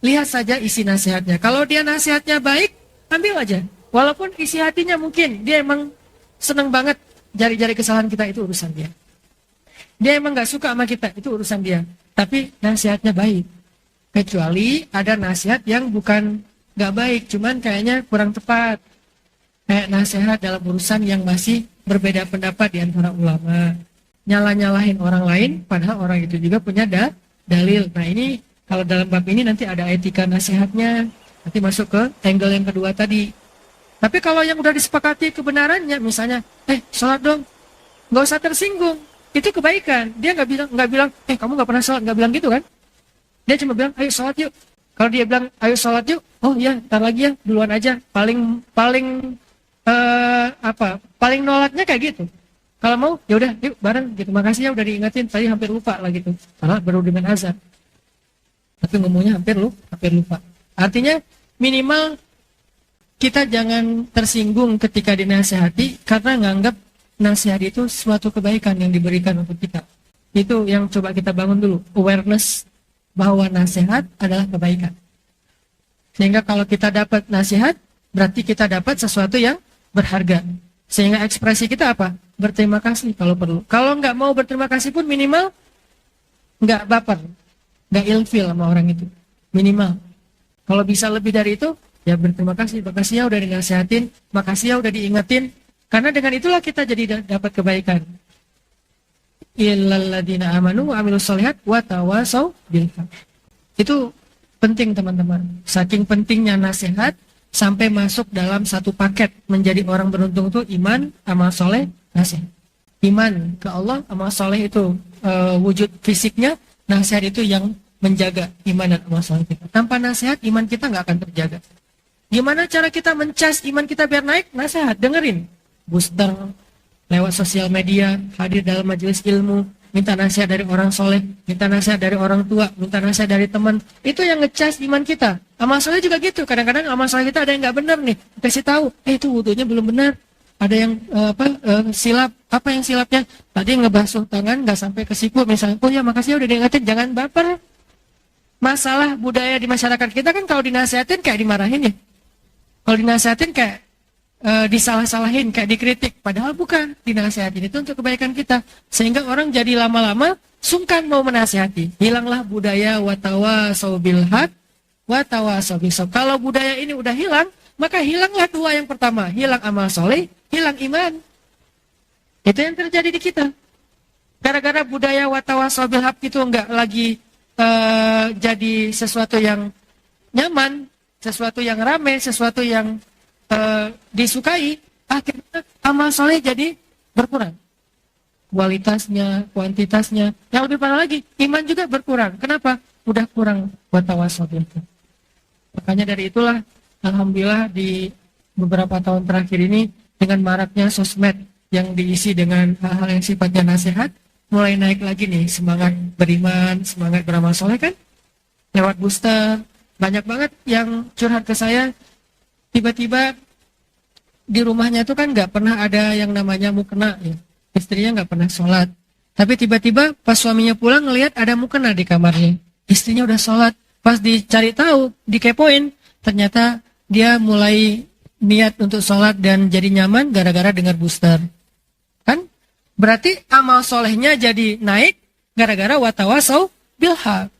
Lihat saja isi nasihatnya. Kalau dia nasihatnya baik, ambil aja. Walaupun isi hatinya mungkin dia emang senang banget jari-jari kesalahan kita, itu urusan dia. Dia emang gak suka sama kita, itu urusan dia. Tapi nasihatnya baik. Kecuali ada nasihat yang bukan gak baik, cuman kayaknya kurang tepat. Kayak nasihat dalam urusan yang masih berbeda pendapat di antara ulama. Nyalah-nyalahin orang lain, padahal orang itu juga punya dalil. Nah ini, kalau dalam bab ini nanti ada etika nasihatnya. Nanti masuk ke angle yang kedua tadi. Tapi kalau yang udah disepakati kebenarannya, misalnya, sholat dong, gak usah tersinggung. Itu kebaikan. Dia nggak bilang, kamu nggak pernah sholat, nggak bilang gitu kan? Dia cuma bilang, ayo sholat yuk. Kalau dia bilang, ayo sholat yuk, oh ya, ntar lagi ya, duluan aja. Paling nolaknya kayak gitu. Kalau mau, ya udah, yuk bareng gitu. Makasih ya udah diingetin, tadi hampir lupa lah gitu. Karena baru dengan azan. Tapi ngomongnya hampir lupa. Artinya minimal kita jangan tersinggung ketika dinasihati karena nganggap nasihat itu suatu kebaikan yang diberikan untuk kita. Itu yang coba kita bangun dulu, awareness bahwa nasihat adalah kebaikan. Sehingga kalau kita dapat nasihat, berarti kita dapat sesuatu yang berharga. Sehingga ekspresi kita apa? Berterima kasih kalau perlu. Kalau nggak mau berterima kasih pun minimal nggak baper, nggak ilfil sama orang itu. Minimal. Kalau bisa lebih dari itu, ya berterima kasih. Makasih ya udah dinasihatin, makasih ya udah diingetin. Karena dengan itulah kita jadi dapat kebaikan. Illal ladzina amanu wa amilus sholihat wa tawasau bil haq. Itu penting teman-teman. Saking pentingnya nasihat sampai masuk dalam satu paket. Menjadi orang beruntung itu iman, amal soleh, nasihat. Iman ke Allah, amal soleh itu wujud fisiknya, nasihat itu yang menjaga iman dan amal soleh kita. Tanpa nasihat iman kita nggak akan terjaga. Gimana cara kita mencas iman kita biar naik? Nasihat, dengerin. Booster lewat sosial media, hadir dalam majelis ilmu, minta nasihat dari orang soleh, minta nasihat dari orang tua, minta nasihat dari teman. Itu yang ngecas iman kita. Amal soleh juga gitu. Kadang-kadang amal soleh kita ada yang nggak benar nih. Kasih tahu, itu wudunya belum benar. Ada yang silap. Apa yang silapnya? Tadi ngebasuh tangan nggak sampai ke siku misalnya. Oh ya makasih ya udah diingetin, jangan baper. Masalah budaya di masyarakat kita kan kalau dinasihatin kayak dimarahin ya. Kalau dinasihatin kayak disalah-salahin, kayak dikritik. Padahal bukan, dinasihatin itu untuk kebaikan kita. Sehingga orang jadi lama-lama sungkan mau menasihati. Hilanglah budaya watawasau bil haq, watawasau bis sabr. Kalau budaya ini udah hilang, maka hilanglah dua yang pertama. Hilang amal soleh, hilang iman. Itu yang terjadi di kita. Gara-gara budaya watawasau bil haq itu enggak lagi jadi sesuatu yang nyaman, sesuatu yang ramai, sesuatu yang disukai, akhirnya amal soleh jadi berkurang. Kualitasnya, kuantitasnya. Yang lebih parah lagi, iman juga berkurang. Kenapa? Udah kurang watawasau bil haq. Makanya dari itulah, alhamdulillah di beberapa tahun terakhir ini, dengan maraknya sosmed yang diisi dengan hal-hal yang sifatnya nasihat, mulai naik lagi nih semangat beriman, semangat beramal soleh kan? Lewat booster, banyak banget yang curhat ke saya. Tiba-tiba di rumahnya tuh kan nggak pernah ada yang namanya mukena ya. Istrinya nggak pernah sholat. Tapi tiba-tiba pas suaminya pulang ngelihat ada mukena di kamarnya. Istrinya udah sholat. Pas dicari tahu, dikepoin, ternyata dia mulai niat untuk sholat dan jadi nyaman gara-gara dengar booster. Kan? Berarti amal solehnya jadi naik gara-gara watawasau bil haq.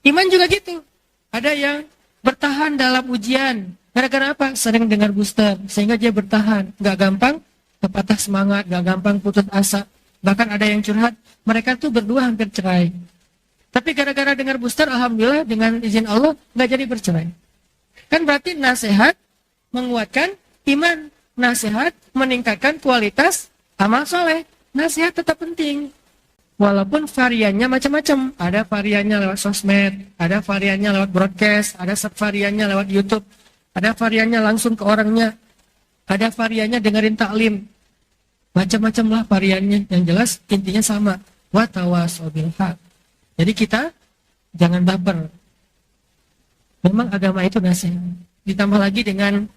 Iman juga gitu. Ada yang bertahan dalam ujian. Gara-gara apa? Sering dengar booster. Sehingga dia bertahan. Gak gampang patah semangat. Gak gampang putus asa. Bahkan ada yang curhat. Mereka tuh berdua hampir cerai. Tapi gara-gara dengar booster, alhamdulillah dengan izin Allah gak jadi bercerai. Kan berarti nasihat menguatkan iman. Nasihat meningkatkan kualitas amal soleh. Nasihat tetap penting. Walaupun variannya macam-macam. Ada variannya lewat sosmed, ada variannya lewat broadcast, ada variannya lewat YouTube, ada variannya langsung ke orangnya, ada variannya dengerin taklim. Macam-macam lah variannya. Yang jelas intinya sama. Watawasau bil haq. Jadi kita jangan baper. Memang agama itu nasihat. Ditambah lagi dengan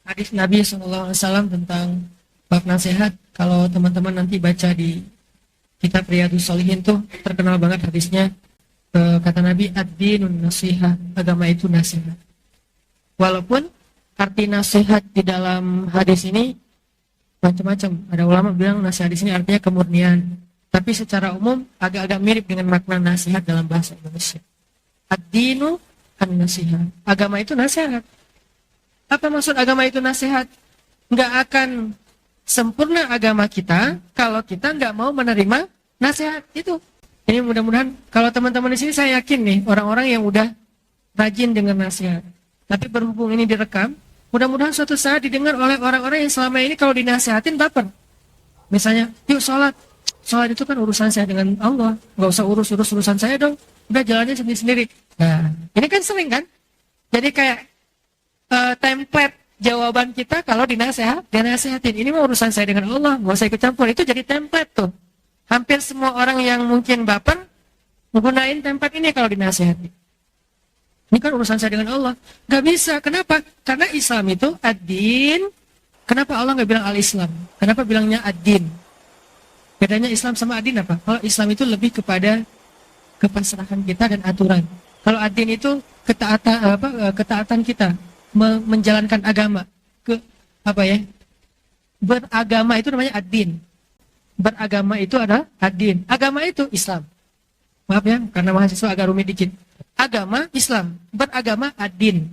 hadis Nabi SAW tentang bab nasihat. Kalau teman-teman nanti baca di kitab Riyadhus Shalihin tuh terkenal banget hadisnya. Kata Nabi, ad-dinun nasihat, agama itu nasihat. Walaupun arti nasihat di dalam hadis ini macam-macam. Ada ulama bilang nasihat di sini artinya kemurnian. Tapi secara umum agak-agak mirip dengan makna nasihat dalam bahasa Indonesia. Ad-dinu an-nasihat. Agama itu nasihat. Apa maksud agama itu nasihat? Nggak akan sempurna agama kita kalau kita nggak mau menerima nasihat itu. Ini mudah-mudahan kalau teman-teman di sini saya yakin nih orang-orang yang udah rajin dengan nasihat. Tapi berhubung ini direkam, mudah-mudahan suatu saat didengar oleh orang-orang yang selama ini kalau dinasihatin baper. Misalnya, yuk sholat. Sholat itu kan urusan saya dengan Allah. Nggak usah urus-urus urusan saya dong. Udah jalannya sendiri-sendiri. Nah, ini kan sering kan? Jadi kayak template jawaban kita kalau dinasihatin. Ini mah urusan saya dengan Allah, nggak usah ikut campur. Itu jadi template tuh. Hampir semua orang yang mungkin baper menggunakan template ini kalau dinasihati. Ini kan urusan saya dengan Allah. Nggak bisa. Kenapa? Karena Islam itu ad-din. Kenapa Allah nggak bilang al-Islam? Kenapa bilangnya ad-din? Bedanya Islam sama ad-din apa? Kalau Islam itu lebih kepada kepasrahan kita dan aturan. Kalau ad-din itu ketaatan kita. Menjalankan agama beragama itu namanya ad-din. Beragama itu adalah ad-din. Agama itu Islam. Maaf ya, karena mahasiswa agak rumit dikit. Agama Islam, beragama ad-din.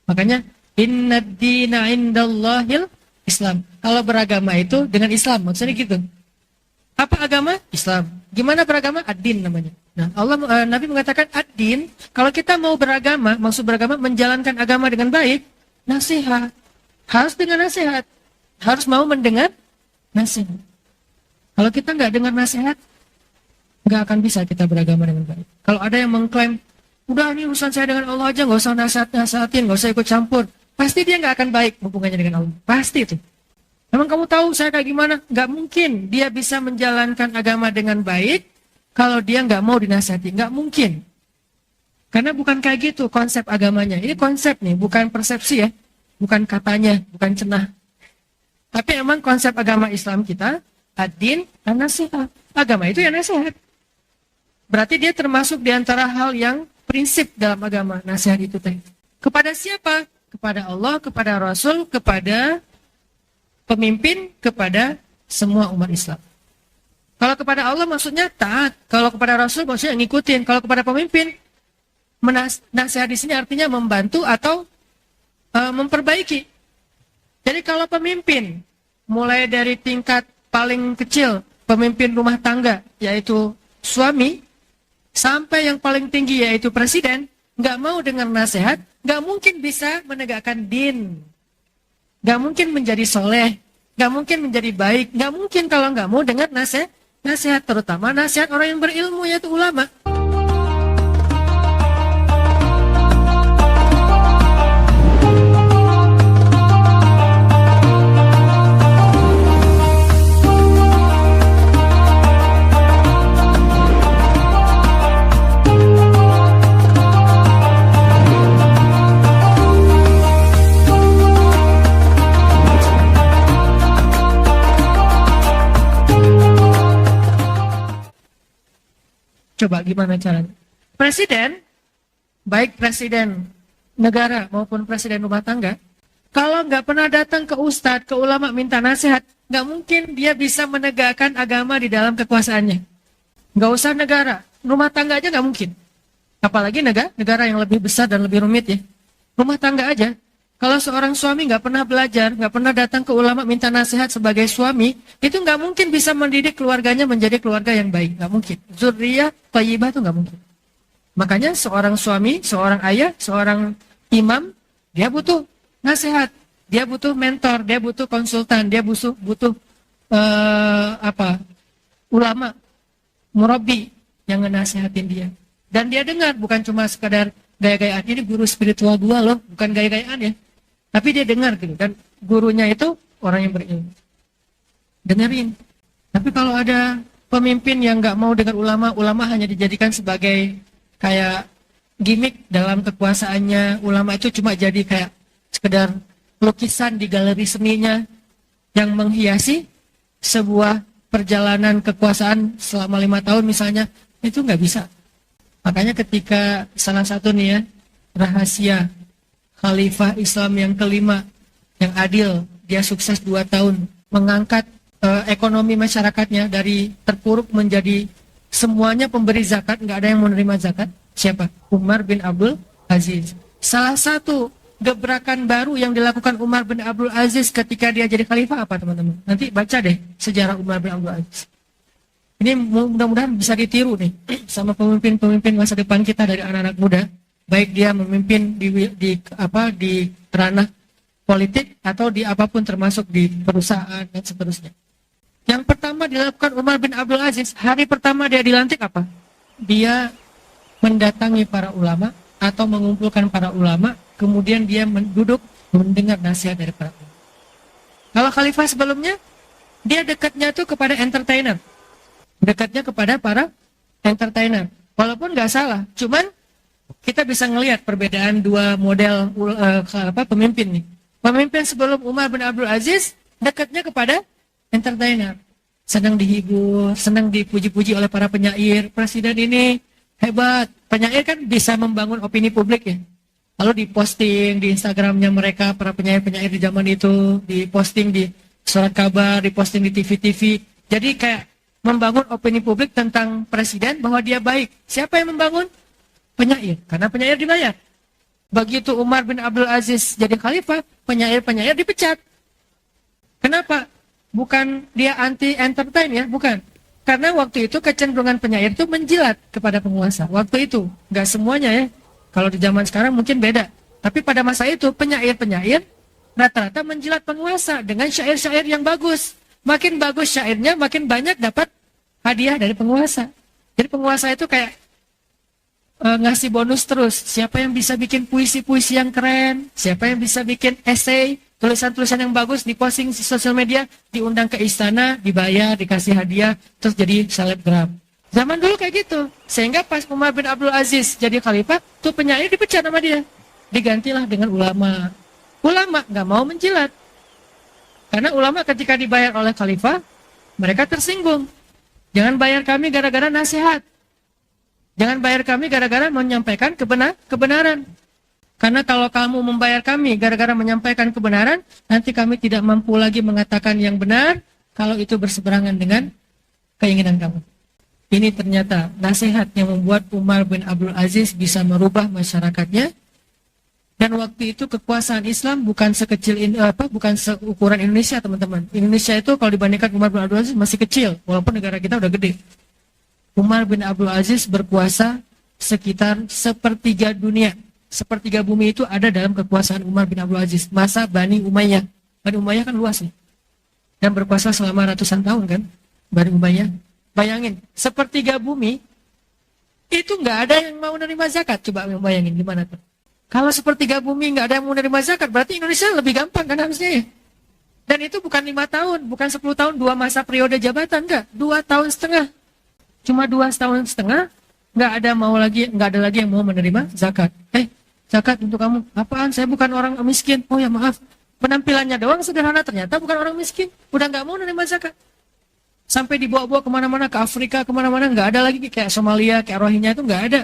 Makanya innad-dina indallahil Islam. Kalau beragama itu dengan Islam, maksudnya gitu. Apa agama? Islam. Gimana beragama? Ad-din namanya. Nah, Nabi mengatakan ad-din, kalau kita mau beragama, maksud beragama menjalankan agama dengan baik, nasihat. Harus dengan nasihat. Harus mau mendengar nasihat. Kalau kita nggak dengar nasihat, nggak akan bisa kita beragama dengan baik. Kalau ada yang mengklaim, udah ini urusan saya dengan Allah aja, nggak usah nasihatin, nggak usah ikut campur, pasti dia nggak akan baik hubungannya dengan Allah. Pasti itu. Emang kamu tahu saya kayak gimana? Nggak mungkin dia bisa menjalankan agama dengan baik kalau dia nggak mau dinasihati. Nggak mungkin. Karena bukan kayak gitu konsep agamanya. Ini konsep nih, bukan persepsi ya. Bukan katanya, bukan cenah. Tapi emang konsep agama Islam kita, ad-din an-nasihat. Agama itu ya nasihat. Berarti dia termasuk di antara hal yang prinsip dalam agama, nasihat itu teh. Kepada siapa? Kepada Allah, kepada Rasul, kepada pemimpin, kepada semua umat Islam. Kalau kepada Allah maksudnya taat, kalau kepada Rasul maksudnya ngikutin, kalau kepada pemimpin nasihat di sini artinya membantu atau memperbaiki. Jadi kalau pemimpin mulai dari tingkat paling kecil, pemimpin rumah tangga yaitu suami, sampai yang paling tinggi yaitu presiden, nggak mau dengar nasihat, nggak mungkin bisa menegakkan din, nggak mungkin menjadi soleh, nggak mungkin menjadi baik, nggak mungkin kalau nggak mau dengar nasihat, terutama nasihat orang yang berilmu yaitu ulama. Coba gimana caranya? Presiden, baik presiden negara maupun presiden rumah tangga, kalau nggak pernah datang ke ustadz, ke ulama minta nasihat, nggak mungkin dia bisa menegakkan agama di dalam kekuasaannya. Nggak usah negara, rumah tangga aja nggak mungkin. Apalagi negara yang lebih besar dan lebih rumit ya. Rumah tangga aja. Kalau seorang suami nggak pernah belajar, nggak pernah datang ke ulama minta nasihat sebagai suami, itu nggak mungkin bisa mendidik keluarganya menjadi keluarga yang baik. Nggak mungkin. Zurriyah thayyibah itu nggak mungkin. Makanya seorang suami, seorang ayah, seorang imam, dia butuh nasihat, dia butuh mentor, dia butuh konsultan, dia butuh ulama, murabi yang ngenasihatin dia. Dan dia dengar, bukan cuma sekadar gaya-gayaan. Ini guru spiritual gua loh, bukan gaya-gayaan ya. Tapi dia dengar gitu, dan gurunya itu orang yang berilmu. Dengerin. Tapi kalau ada pemimpin yang nggak mau dengar ulama hanya dijadikan sebagai kayak gimmick dalam kekuasaannya. Ulama itu cuma jadi kayak sekedar lukisan di galeri seninya yang menghiasi sebuah perjalanan kekuasaan selama 5 tahun misalnya. Itu nggak bisa. Makanya ketika salah satu nih ya, rahasia Khalifah Islam yang kelima, yang adil, dia sukses 2 tahun, mengangkat ekonomi masyarakatnya dari terpuruk menjadi semuanya pemberi zakat, nggak ada yang menerima zakat. Siapa? Umar bin Abdul Aziz. Salah satu gebrakan baru yang dilakukan Umar bin Abdul Aziz ketika dia jadi khalifah apa teman-teman? Nanti baca deh sejarah Umar bin Abdul Aziz. Ini mudah-mudahan bisa ditiru nih sama pemimpin-pemimpin masa depan kita dari anak-anak muda. Baik dia memimpin di ranah politik atau di apapun termasuk di perusahaan dan seterusnya. Yang pertama dilakukan Umar bin Abdul Aziz, hari pertama dia dilantik apa? Dia mendatangi para ulama atau mengumpulkan para ulama, kemudian dia duduk mendengar nasihat dari para ulama. Kalau khalifah sebelumnya, dia dekatnya tuh kepada entertainer. Dekatnya kepada para entertainer. Walaupun nggak salah, cuman kita bisa ngelihat perbedaan dua model pemimpin nih. Pemimpin sebelum Umar bin Abdul Aziz dekatnya kepada entertainer, senang dihibur, senang dipuji-puji oleh para penyair. Presiden ini hebat. Penyair kan bisa membangun opini publik ya. Lalu diposting di Instagramnya mereka, para penyair-penyair di zaman itu, diposting di surat kabar, diposting di TV-TV. Jadi kayak membangun opini publik tentang presiden bahwa dia baik. Siapa yang membangun? Penyair, karena penyair dibayar. Begitu Umar bin Abdul Aziz jadi khalifah, penyair-penyair dipecat. Kenapa? Bukan dia anti entertain ya, bukan. Karena waktu itu kecenderungan penyair itu menjilat kepada penguasa. Waktu itu, nggak semuanya ya. Kalau di zaman sekarang mungkin beda. Tapi pada masa itu penyair-penyair rata-rata menjilat penguasa dengan syair-syair yang bagus. Makin bagus syairnya, makin banyak dapat hadiah dari penguasa. Jadi penguasa itu kayak ngasih bonus terus. Siapa yang bisa bikin puisi-puisi yang keren, siapa yang bisa bikin esai Tulisan-tulisan yang bagus diposting di sosial media, diundang ke istana, dibayar, dikasih hadiah, terus jadi selebgram. Zaman dulu kayak gitu. Sehingga pas Umar bin Abdul Aziz jadi khalifah, tuh penyair dipecat sama dia. Digantilah dengan ulama. Ulama nggak mau menjilat. Karena ulama ketika dibayar oleh khalifah, mereka tersinggung. Jangan bayar kami gara-gara nasihat. Jangan bayar kami gara-gara menyampaikan kebenaran. Karena kalau kamu membayar kami gara-gara menyampaikan kebenaran, nanti kami tidak mampu lagi mengatakan yang benar kalau itu berseberangan dengan keinginan kamu. Ini ternyata nasihat yang membuat Umar bin Abdul Aziz bisa merubah masyarakatnya. Dan waktu itu kekuasaan Islam bukan bukan seukuran Indonesia, teman-teman. Indonesia itu kalau dibandingkan Umar bin Abdul Aziz masih kecil, walaupun negara kita udah gede. Umar bin Abdul Aziz berkuasa sekitar sepertiga dunia. Sepertiga bumi itu ada dalam kekuasaan Umar bin Abdul Aziz. Masa Bani Umayyah. Bani Umayyah kan luas nih. Dan berkuasa selama ratusan tahun kan. Bani Umayyah. Bayangin, sepertiga bumi itu nggak ada yang mau menerima zakat. Coba bayangin gimana tuh. Kalau sepertiga bumi nggak ada yang mau menerima zakat, berarti Indonesia lebih gampang kan harusnya ya. Dan itu bukan 5 tahun, bukan 10 tahun, 2 masa periode jabatan, enggak. 2 tahun setengah. Cuma 2 tahun setengah, nggak ada lagi yang mau menerima zakat. Zakat untuk kamu. Apaan? Saya bukan orang miskin. Oh ya maaf. Penampilannya doang sederhana, ternyata bukan orang miskin. Udah nggak mau menerima zakat. Sampai dibawa-bawa kemana-mana, ke Afrika, kemana-mana. Nggak ada lagi kayak Somalia, kayak Rohingya itu nggak ada.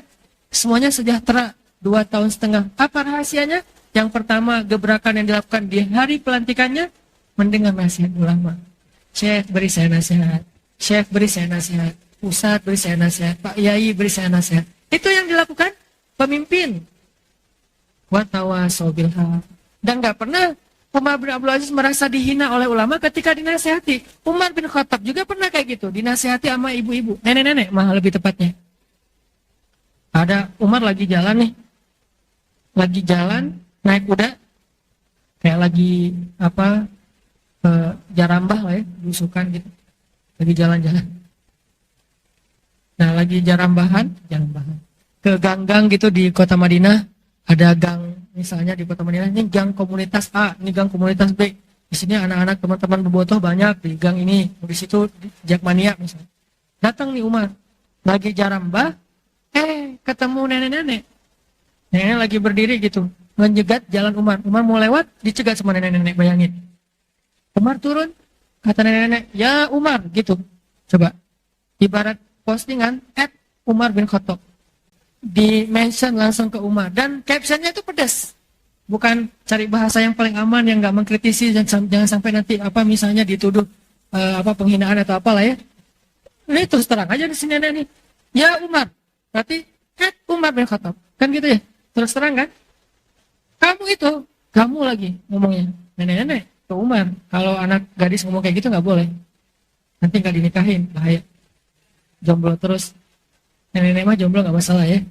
Semuanya sejahtera. 2 tahun setengah. Apa rahasianya? Yang pertama, gebrakan yang dilakukan di hari pelantikannya, mendengar nasihat ulama. Syekh beri saya nasihat. Syekh beri saya nasihat. Ustadz beri saya nasihat. Pak Yai beri saya nasihat. Itu yang dilakukan pemimpin. Watawasau bil haq. Dan nggak pernah Umar bin Abdul Aziz merasa dihina oleh ulama ketika dinasihati. Umar bin Khattab juga pernah kayak gitu, dinasihati sama ibu-ibu, nenek-nenek malah lebih tepatnya. Ada Umar lagi jalan nih, naik kuda, kayak lagi jarambah lah ya, belusukan gitu, lagi jalan-jalan. Nah lagi jarambahan, ke gang-gang gitu di kota Madinah. Ada gang, misalnya di kota Madinah, ini gang komunitas A, ini gang komunitas B. Di sini anak-anak teman-teman berbotoh banyak di gang ini, di situ jakmania misalnya. Datang nih Umar, lagi jarambah, ketemu nenek-nenek. Nenek lagi berdiri gitu, ngejegat jalan Umar. Umar mau lewat, dicegat sama nenek-nenek, bayangin. Umar turun, kata nenek-nenek, ya Umar, gitu. Coba, ibarat postingan, Umar bin Khattab. Di mention langsung ke Umar. Dan captionnya itu pedas. Bukan cari bahasa yang paling aman, yang gak mengkritisi, jangan sampai nanti misalnya dituduh penghinaan atau apalah ya. Ini terus terang aja di sini nenek nih. Ya Umar, berarti Umar bin Khattab. Kan gitu ya, terus terang kan. Kamu lagi ngomongnya nenek-nenek ke Umar. Kalau anak gadis ngomong kayak gitu gak boleh. Nanti gak dinikahin, bahaya. Jomblo terus. Nenek-nenek mah jomblo gak masalah ya.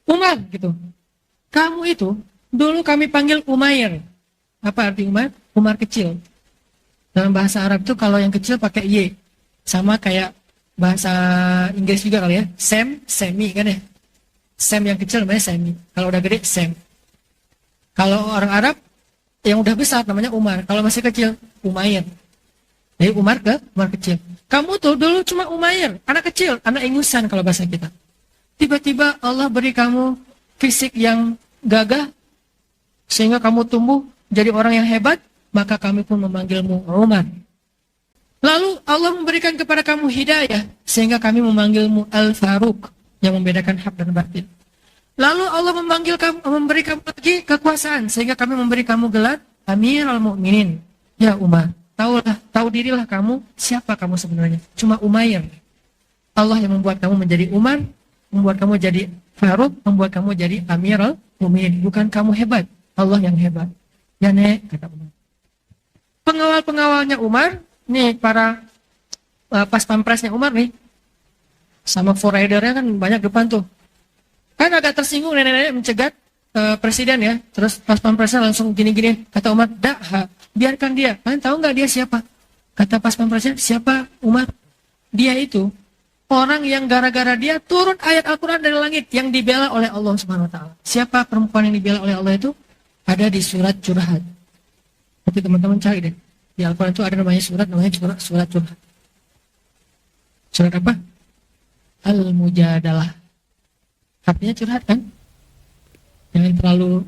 Umar gitu. Kamu itu dulu kami panggil Umair. Apa arti Umar? Umar kecil. Dalam bahasa Arab itu kalau yang kecil pakai Y. Sama kayak bahasa Inggris juga kali ya. Semi kan ya. Sam yang kecil namanya Semi. Kalau udah gede Sam. Kalau orang Arab yang udah besar namanya Umar. Kalau masih kecil Umair. Jadi Umar kecil. Kamu tuh dulu cuma Umair, anak kecil, anak ingusan kalau bahasa kita. Tiba-tiba Allah beri kamu fisik yang gagah, sehingga kamu tumbuh jadi orang yang hebat, maka kami pun memanggilmu Umar. Lalu Allah memberikan kepada kamu hidayah, sehingga kami memanggilmu Al-Faruq, yang membedakan hak dan batil. Lalu Allah memberi kamu lagi kekuasaan, sehingga kami memberi kamu gelar Amirul Mukminin. Ya Umar. Tahu dirilah kamu, siapa kamu sebenarnya. Cuma Umair. Allah yang membuat kamu menjadi Umar, membuat kamu jadi Faruq, membuat kamu jadi Amirul Mukminin. Bukan kamu hebat, Allah yang hebat. Ya nek, kata Umar. Pengawal-pengawalnya Umar, nih para pas pampresnya Umar nih, sama forridernya kan banyak depan tuh. Kan agak tersinggung nenek-nenek mencegat presiden ya. Terus pas pampresnya langsung gini-gini, kata Umar, biarkan dia. Kalian tahu nggak dia siapa? Kata pas pampresnya, siapa Umar? Dia itu orang yang gara-gara dia turun ayat Al-Quran dari langit yang dibela oleh Allah Subhanahu Wa Taala. Siapa perempuan yang dibela oleh Allah itu? Ada di surat Curhat. Nanti teman-teman cari deh. Di Al-Quran itu ada namanya surat curhat. Surat apa? Al-Mujadalah. Artinya curhat kan? Jangan terlalu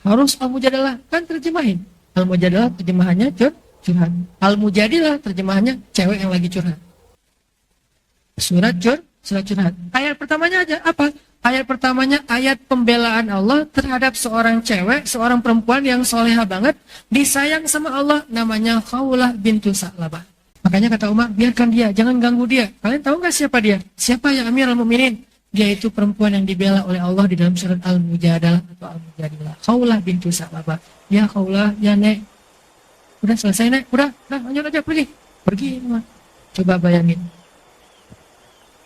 harus Al-Mujadalah kan terjemahin. Al-Mujadalah terjemahannya curhat. Al-Mujadilah terjemahannya cewek yang lagi curhat. Surat curhat. Ayat pertamanya aja apa? Ayat pertamanya ayat pembelaan Allah terhadap seorang cewek, seorang perempuan yang soleha banget, disayang sama Allah, namanya Khawlah bintu Sa'labah. Makanya kata Umar, biarkan dia, jangan ganggu dia. Kalian tahu nggak siapa dia? Siapa yang Amirul Mukminin? Dia itu perempuan yang dibela oleh Allah di dalam surat Al-Mujadalah atau Al-Mujadilah. Khawlah bintu Sa'labah. Ya Khawlah, ya Nek. Udah selesai Nek, udah lanjut aja pergi. Coba bayangin.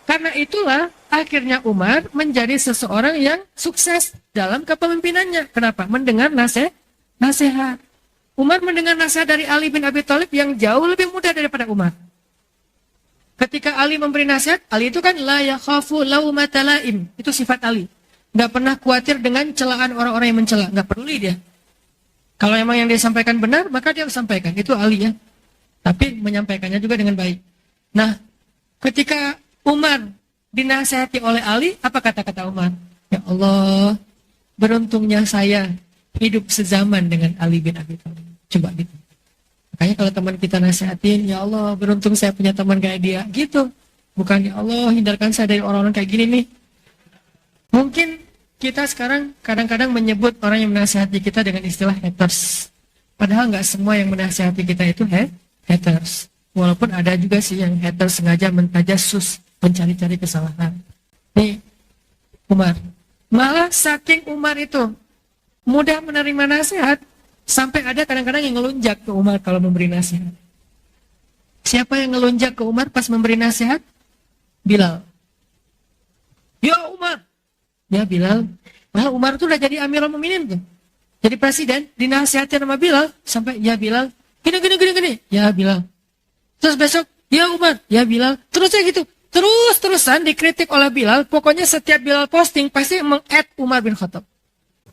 Karena itulah akhirnya Umar menjadi seseorang yang sukses dalam kepemimpinannya. Kenapa? Mendengar nasihat. Umar mendengar nasihat dari Ali bin Abi Thalib yang jauh lebih muda daripada Umar. Ketika Ali memberi nasihat, Ali itu kan la yakhafu laumata laim. Itu sifat Ali. Nggak pernah khawatir dengan celaan orang-orang yang mencela. Nggak peduli dia. Kalau memang yang dia sampaikan benar, maka dia sampaikan. Itu Ali ya. Tapi menyampaikannya juga dengan baik. Nah, ketika Umar dinasihati oleh Ali, apa kata-kata Umar? Ya Allah, beruntungnya saya hidup sezaman dengan Ali bin Abi Thalib. Coba gitu. Makanya kalau teman kita nasihatin, ya Allah, beruntung saya punya teman kayak dia. Gitu. Bukan, ya Allah, hindarkan saya dari orang-orang kayak gini nih. Mungkin kita sekarang kadang-kadang menyebut orang yang menasihati kita dengan istilah haters. Padahal nggak semua yang menasihati kita itu haters. Walaupun ada juga sih yang haters sengaja mentajassus, mencari-cari kesalahan. Nih, Umar. Malah saking Umar itu mudah menerima nasihat, sampai ada kadang-kadang yang ngelunjak ke Umar kalau memberi nasihat. Siapa yang ngelunjak ke Umar pas memberi nasihat? Bilal. Ya Umar. Ya Bilal. Nah, Umar itu udah jadi Amirul Mukminin tuh. Jadi presiden, dinasihatin sama Bilal, sampai ya Bilal, gini. Ya Bilal. Terus besok, ya Umar, ya Bilal. Terusnya gitu. Terus-terusan dikritik oleh Bilal. Pokoknya setiap Bilal posting pasti meng-add Umar bin Khattab.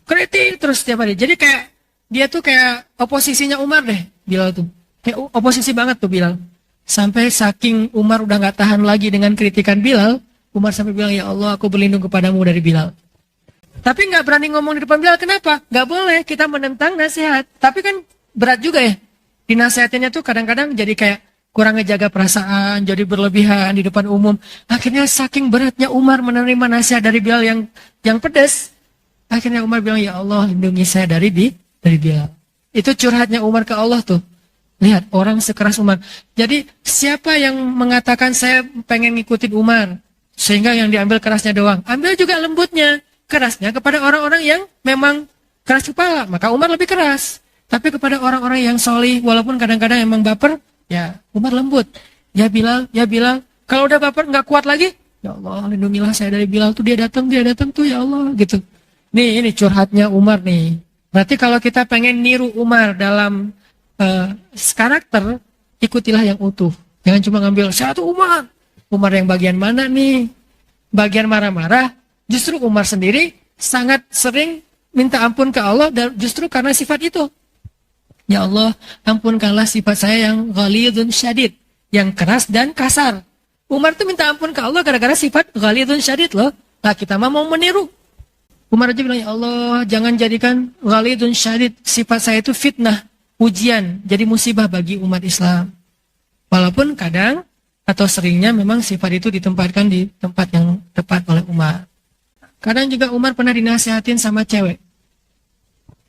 Kritik terus setiap hari. Jadi kayak dia tuh kayak oposisinya Umar deh, Bilal tuh. Kayak oposisi banget tuh Bilal. Sampai saking Umar udah gak tahan lagi dengan kritikan Bilal, Umar sampai bilang, ya Allah, aku berlindung kepadamu dari Bilal. Tapi gak berani ngomong di depan Bilal. Kenapa? Gak boleh kita menentang nasihat. Tapi kan berat juga ya. Dinasihatinnya tuh kadang-kadang jadi kayak kurang ngejaga perasaan, jadi berlebihan di depan umum. Akhirnya saking beratnya Umar menerima nasihat dari Bilal yang pedas. Akhirnya Umar bilang, ya Allah, lindungi saya dari Bilal. Itu curhatnya Umar ke Allah tuh. Lihat, orang sekeras Umar. Jadi, siapa yang mengatakan saya pengen ngikutin Umar, sehingga yang diambil kerasnya doang? Ambil juga lembutnya. Kerasnya kepada orang-orang yang memang keras kepala. Maka Umar lebih keras. Tapi kepada orang-orang yang solih, walaupun kadang-kadang emang baper, ya Umar lembut. Ya Bilal. Kalau udah baper, nggak kuat lagi, ya Allah, lindungilah saya dari Bilal tuh. Dia datang tuh, ya Allah, gitu. Nih, ini curhatnya Umar nih. Berarti kalau kita pengen niru Umar dalam karakter, ikutilah yang utuh. Jangan cuma ngambil, saya tuh Umar. Umar yang bagian mana nih? Bagian marah-marah. Justru Umar sendiri sangat sering minta ampun ke Allah, dan justru karena sifat itu. Ya Allah, ampunkanlah sifat saya yang ghalidun syadid, yang keras dan kasar. Umar tuh minta ampun ke Allah gara-gara sifat ghalidun syadid loh. Nah, kita mah mau meniru. Umar aja bilang, ya Allah, jangan jadikan ghalidun syadid, sifat saya itu fitnah, ujian, jadi musibah bagi umat Islam. Walaupun kadang atau seringnya memang sifat itu ditempatkan di tempat yang tepat oleh Umar. Kadang juga Umar pernah dinasihatin sama cewek,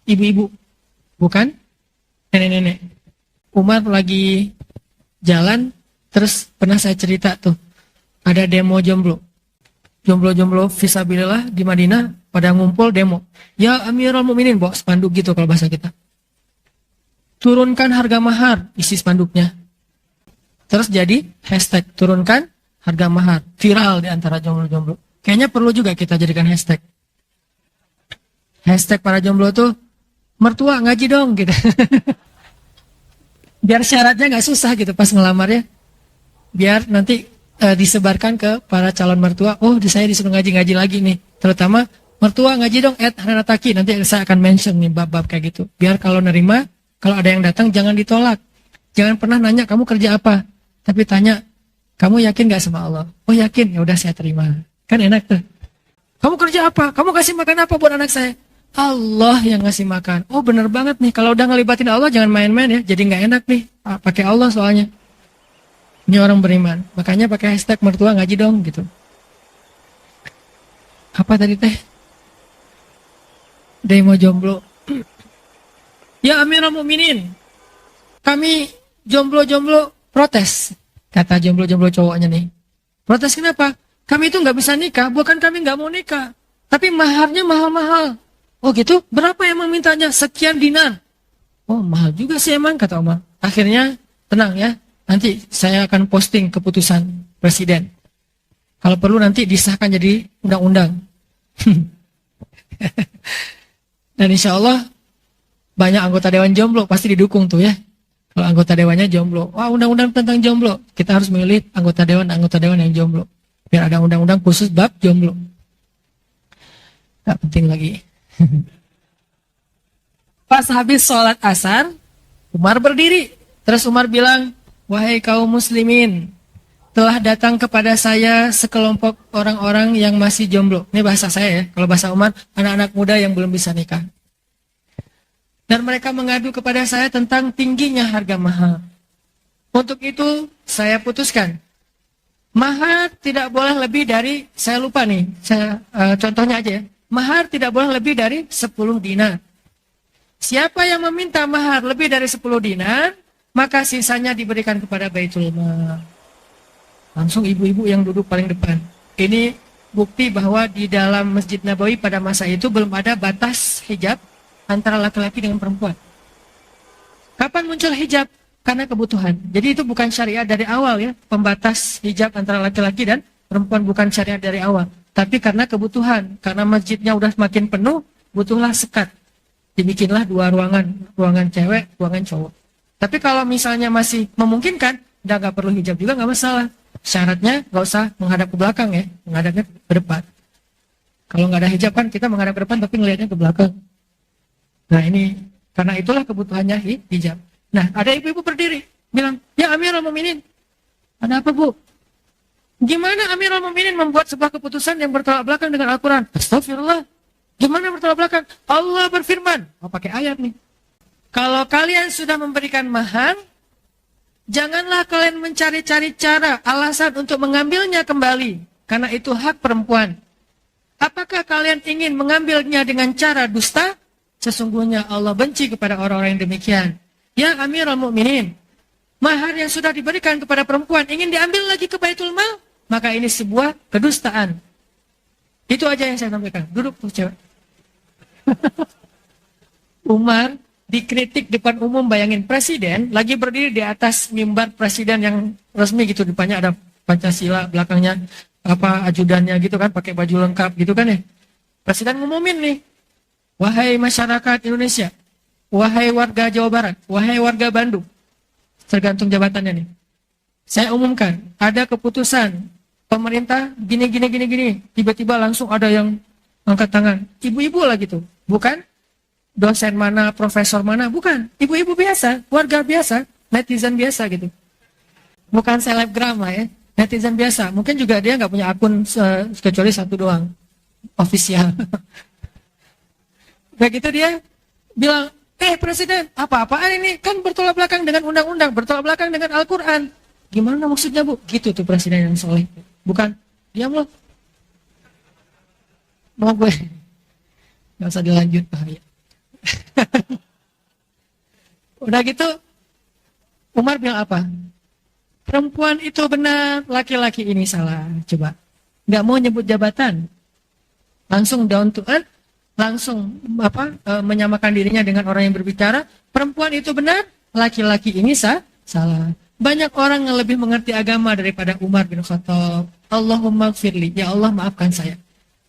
ibu-ibu, bukan nenek-nenek. Umar lagi jalan, terus pernah saya cerita tuh, ada demo jomblo fisabilillah di Madinah, pada ngumpul demo. Ya Amirul Mukminin, bawa spanduk gitu kalau bahasa kita. Turunkan harga mahar, isi spanduknya. Terus jadi hashtag turunkan harga mahar, viral di antara jomblo-jomblo. Kayaknya perlu juga kita jadikan hashtag. Hashtag para jomblo tuh, mertua ngaji dong gitu. Biar syaratnya gak susah gitu pas ngelamarnya. Biar nanti disebarkan ke para calon mertua. Oh, saya disuruh ngaji-ngaji lagi nih. Terutama mertua ngaji dong, Hanataki. Nanti saya akan mention nih bab-bab kayak gitu. Biar kalau nerima Kalau ada yang datang jangan ditolak. Jangan pernah nanya kamu kerja apa, tapi tanya kamu yakin gak sama Allah? Oh yakin, ya udah saya terima. Kan enak tuh. Kamu kerja apa? Kamu kasih makan apa buat anak saya? Allah yang ngasih makan. Oh bener banget nih, kalau udah ngelibatin Allah jangan main-main ya. Jadi nggak enak nih, pakai Allah soalnya. Ini orang beriman. Makanya pakai hashtag mertua ngaji dong gitu. Apa tadi teh? Demo jomblo. Ya Amirul Mukminin, kami jomblo-jomblo protes. Kata jomblo-jomblo cowoknya nih. Protes kenapa? Kami itu nggak bisa nikah, bukan kami nggak mau nikah. Tapi maharnya mahal-mahal. Oh gitu? Berapa emang mintanya? Sekian dinar. Oh mahal juga sih emang, kata Umar. Akhirnya, tenang ya. Nanti saya akan posting keputusan presiden. Kalau perlu nanti disahkan jadi undang-undang. Dan insya Allah banyak anggota dewan jomblo pasti didukung tuh ya. Kalau anggota dewannya jomblo, wah undang-undang tentang jomblo. Kita harus memilih anggota dewan yang jomblo. Biar ada undang-undang khusus bab jomblo. Gak penting lagi. Pas habis sholat asar, Umar berdiri. Terus Umar bilang, wahai kaum muslimin, telah datang kepada saya sekelompok orang-orang yang masih jomblo. Ini bahasa saya ya. Kalau bahasa Umar, anak-anak muda yang belum bisa nikah. Dan mereka mengadu kepada saya tentang tingginya harga mahar. Untuk itu, saya putuskan. Mahar tidak boleh lebih dari, saya lupa nih, contohnya aja ya. Mahar tidak boleh lebih dari 10 dinar. Siapa yang meminta mahar lebih dari 10 dinar, maka sisanya diberikan kepada Baitul Mal. Langsung ibu-ibu yang duduk paling depan. Ini bukti bahwa di dalam Masjid Nabawi pada masa itu belum ada batas hijab antara laki-laki dengan perempuan. Kapan muncul hijab? Karena kebutuhan. Jadi itu bukan syariat dari awal ya. Pembatas hijab antara laki-laki dan perempuan bukan syariat dari awal. Tapi karena kebutuhan. Karena masjidnya udah semakin penuh, butuhlah sekat. Dibikinlah 2 ruangan. Ruangan cewek, ruangan cowok. Tapi kalau misalnya masih memungkinkan, udah gak perlu hijab juga gak masalah. Syaratnya gak usah menghadap ke belakang ya. Menghadapnya ke depan. Kalau gak ada hijab kan kita menghadap ke depan tapi ngelihatnya ke belakang. Nah ini, karena itulah kebutuhannya hijab. Nah ada ibu-ibu berdiri, bilang, ya Amirul Mukminin, ada apa bu? Gimana Amirul Mukminin membuat sebuah keputusan yang bertolak belakang dengan Al-Quran? Astagfirullah, gimana bertolak belakang? Allah berfirman, pakai ayat nih. Kalau kalian sudah memberikan mahar, janganlah kalian mencari-cari cara, alasan untuk mengambilnya kembali, karena itu hak perempuan. Apakah kalian ingin mengambilnya dengan cara dusta? Sesungguhnya Allah benci kepada orang-orang yang demikian. Ya Amirul Mukminin, mahar yang sudah diberikan kepada perempuan ingin diambil lagi ke Baitul Mal, maka ini sebuah kedustaan. Itu aja yang saya sampaikan. Duduk tuh cewek. Umar dikritik depan umum, bayangin presiden lagi berdiri di atas mimbar presiden yang resmi gitu, depannya ada Pancasila, belakangnya apa ajudannya gitu kan, pakai baju lengkap gitu kan ya. Presiden ngumumin nih, wahai masyarakat Indonesia, wahai warga Jawa Barat, wahai warga Bandung, tergantung jabatannya nih. Saya umumkan, ada keputusan pemerintah gini. Tiba-tiba langsung ada yang angkat tangan. Ibu-ibu lah gitu, bukan dosen mana, profesor mana, bukan. Ibu-ibu biasa, warga biasa, netizen biasa gitu. Bukan selebgram lah ya, netizen biasa. Mungkin juga dia nggak punya akun kecuali 1 doang, official. Begitu dia bilang, presiden, apa-apaan ini? Kan bertolak belakang dengan undang-undang, bertolak belakang dengan Al-Quran. Gimana maksudnya bu? Gitu tuh presiden yang soleh. Bukan, diam loh. Mau gue. Gak usah dilanjut, bahaya. Udah gitu, Umar bilang apa? Perempuan itu benar, laki-laki ini salah. Coba, gak mau nyebut jabatan. Langsung down to earth. Langsung menyamakan dirinya dengan orang yang berbicara, perempuan itu benar, laki-laki ini salah. Banyak orang yang lebih mengerti agama daripada Umar bin Khattab. Allahumma gfirli, ya Allah maafkan saya.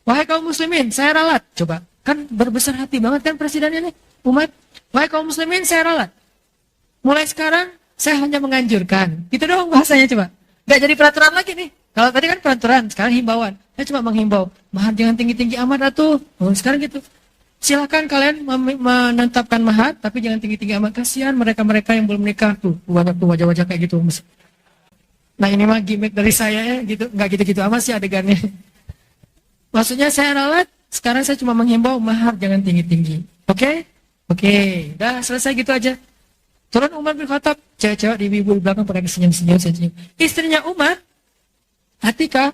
Wahai kaum muslimin, saya ralat. Coba, kan berbesar hati banget kan presidennya nih, Umar. Wahai kaum muslimin, saya ralat. Mulai sekarang, saya hanya menganjurkan. Itu doang bahasanya coba. Gak jadi peraturan lagi nih. Kalau tadi kan peraturan, sekarang himbauan. Saya cuma menghimbau, mahar jangan tinggi-tinggi amat atuh. Oh, sekarang gitu. Silakan kalian menetapkan mahar, tapi jangan tinggi-tinggi amat. Kasihan mereka-mereka yang belum menikah tuh, banyak tuh wajah-wajah kayak gitu. Nah ini mah gimmick dari saya ya, gitu, nggak gitu-gitu amat sih adegannya. Maksudnya saya ralat, sekarang saya cuma menghimbau mahar jangan tinggi-tinggi. Oke? Oke, dah selesai gitu aja. Turun Umar bin Khattab, cewek-cewek di ibu di belakang pada senyum-senyum. Istrinya Umar, Atika,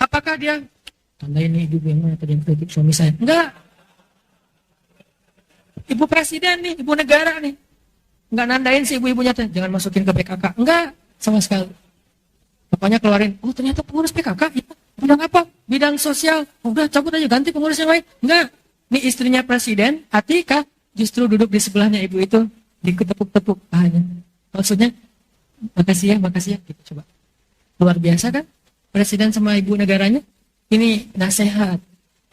apakah dia tanda ini ibu yang mana tadi yang kritik suami saya? Enggak. Ibu presiden nih, ibu negara nih. Enggak nandain si ibu-ibunya, jangan masukin ke PKK. Enggak, sama sekali. Bapaknya keluarin, oh ternyata pengurus PKK. Ya, bidang apa? Bidang sosial. Udah cabut aja, ganti pengurus yang lain. Enggak. Ini istrinya presiden, Atika, justru duduk di sebelahnya ibu itu, diketepuk-tepuk pahanya. Maksudnya, makasih ya, gitu coba. Luar biasa kan? Presiden sama ibu negaranya. Ini nasihat.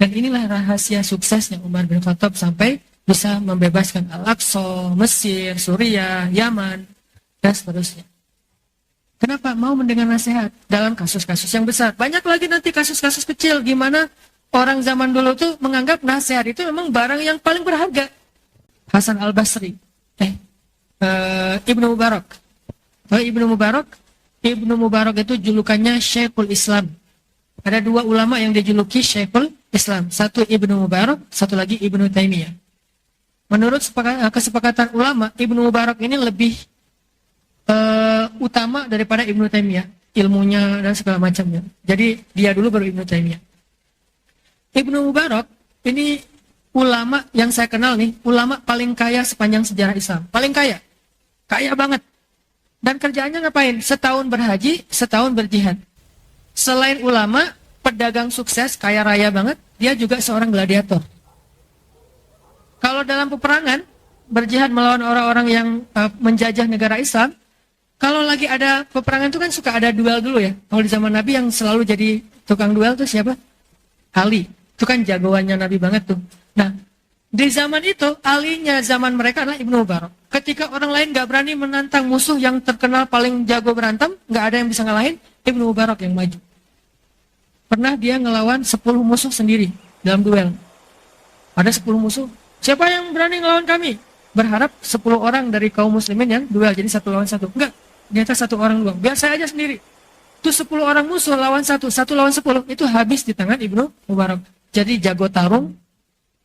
Dan inilah rahasia suksesnya Umar bin Khattab sampai bisa membebaskan Al-Aqsa, Mesir, Suriah, Yaman, dan seterusnya. Kenapa? Mau mendengar nasihat dalam kasus-kasus yang besar. Banyak lagi nanti kasus-kasus kecil, gimana orang zaman dulu tuh menganggap nasihat itu memang barang yang paling berharga. Hasan Al-Basri, Ibnu Mubarak. Ibnu Mubarak itu julukannya Syekhul Islam. Ada dua ulama yang dijuluki Syekhul Islam. Satu Ibnu Mubarak, satu lagi Ibnu Taimiyah. Menurut kesepakatan ulama, Ibnu Mubarak ini lebih utama daripada Ibnu Taimiyah, ilmunya dan segala macamnya. Jadi dia dulu baru Ibnu Taimiyah. Ibnu Mubarak ini ulama yang saya kenal nih, ulama paling kaya sepanjang sejarah Islam. Paling kaya banget. Dan kerjaannya ngapain? Setahun berhaji, setahun berjihad. Selain ulama, pedagang sukses, kaya raya banget, dia juga seorang gladiator. Kalau dalam peperangan, berjihad melawan orang-orang yang menjajah negara Islam, kalau lagi ada peperangan itu kan suka ada duel dulu ya. Kalau di zaman Nabi yang selalu jadi tukang duel tuh siapa? Ali. Itu kan jagoannya Nabi banget tuh. Nah, di zaman itu, alinya zaman mereka adalah Ibnu Mubarak. Ketika orang lain gak berani menantang musuh yang terkenal paling jago berantem, gak ada yang bisa ngalahin, Ibnu Mubarak yang maju. Pernah dia ngelawan 10 musuh sendiri dalam duel. Ada 10 musuh. Siapa yang berani ngelawan kami? Berharap 10 orang dari kaum muslimin yang duel, jadi 1 lawan 1. Enggak, ternyata 1 orang doang. Biar saya aja sendiri. Itu 10 orang musuh lawan 1 lawan 10. Itu habis di tangan Ibnu Mubarak. Jadi jago tarung,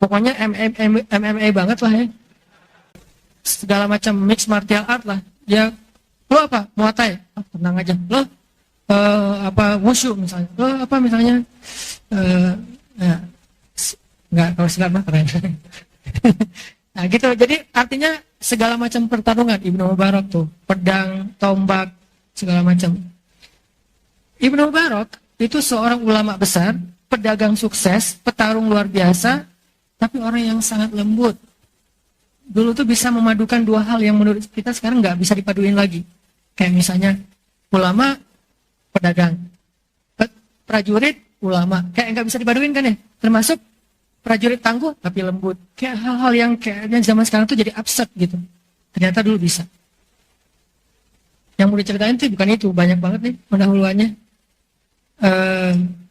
pokoknya MMA banget lah ya. Segala macam mixed martial art lah. Dia, lo apa? Muay Thai? Oh, tenang aja. Lo wushu misalnya. Lo apa misalnya? Enggak, kalau silat mah keren. Nah gitu, jadi artinya segala macam pertarungan Ibnu Mubarak tuh, pedang, tombak, segala macam. Ibnu Mubarak itu seorang ulama besar, pedagang sukses, petarung luar biasa, tapi orang yang sangat lembut. Dulu tuh bisa memadukan 2 hal yang menurut kita sekarang nggak bisa dipaduin lagi. Kayak misalnya ulama, pedagang, prajurit, ulama, kayak nggak bisa dipaduin kan ya, termasuk prajurit tangguh tapi lembut. Kayak hal-hal yang kayaknya zaman sekarang tuh jadi absurd gitu. Ternyata dulu bisa. Yang mau diceritain tuh bukan itu, banyak banget nih pendahuluannya.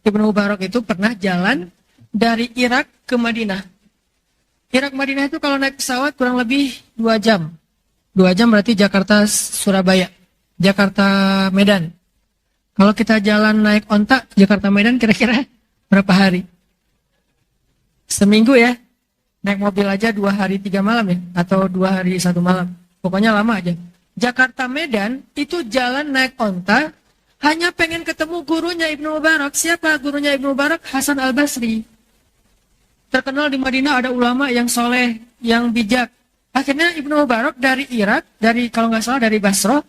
Ibnu Mubarak itu pernah jalan dari Irak ke Madinah. Irak Madinah itu kalau naik pesawat kurang lebih 2 jam. 2 jam berarti Jakarta Surabaya, Jakarta Medan. Kalau kita jalan naik onta Jakarta Medan kira-kira berapa hari? Seminggu ya, naik mobil aja 2 hari 3 malam ya, atau 2 hari 1 malam, pokoknya lama aja. Jakarta Medan itu jalan naik onta, hanya pengen ketemu gurunya Ibnu Mubarak. Siapa gurunya Ibnu Mubarak? Hasan Al-Basri. Terkenal di Madinah ada ulama yang soleh, yang bijak. Akhirnya Ibnu Mubarak dari Irak, kalau nggak salah dari Basra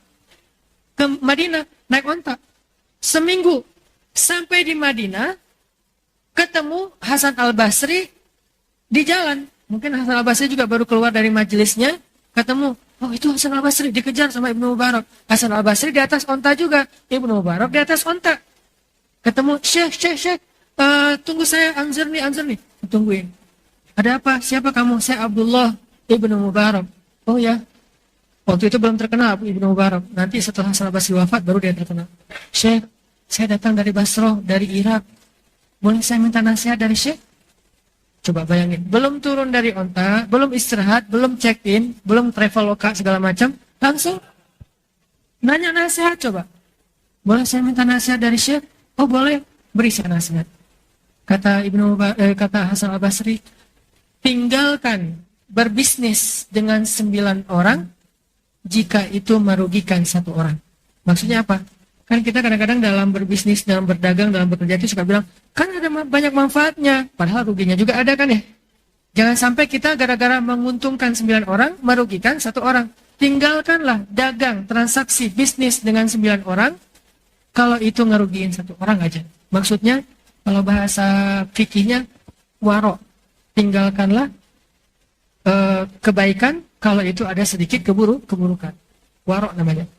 ke Madinah naik onta. Seminggu sampai di Madinah, ketemu Hasan Al-Basri di jalan. Mungkin Hasan Al-Basri juga baru keluar dari majelisnya, ketemu, oh itu Hasan Al-Basri, dikejar sama Ibnu Mubarak. Hasan Al-Basri di atas onta juga, Ibnu Mubarak di atas onta. Ketemu, Syekh, tunggu saya, anzir nih, tungguin. Ada apa? Siapa kamu? Saya Abdullah Ibnu Mubarak. Oh ya, waktu itu belum terkenal Ibnu Mubarak. Nanti setelah Hasan Al-Basri wafat, baru dia terkenal. Syekh, saya datang dari Basra, dari Irak. Boleh saya minta nasihat dari Syekh? Coba bayangin, belum turun dari onta, belum istirahat, belum check-in, belum traveloka segala macam, langsung nanya nasihat coba. Boleh saya minta nasihat dari Syekh? Oh boleh, beri saya nasihat. Kata Hasan Al-Basri, tinggalkan berbisnis dengan 9 orang jika itu merugikan 1 orang. Maksudnya apa? Kan kita kadang-kadang dalam berbisnis, dalam berdagang, dalam bekerja itu suka bilang, kan ada banyak manfaatnya, padahal ruginya juga ada kan ya. Jangan sampai kita gara-gara menguntungkan 9 orang, merugikan 1 orang. Tinggalkanlah dagang, transaksi, bisnis dengan 9 orang, kalau itu ngerugiin 1 orang aja. Maksudnya, kalau bahasa fikihnya, waro. Tinggalkanlah kebaikan, kalau itu ada sedikit keburukan. Waro namanya.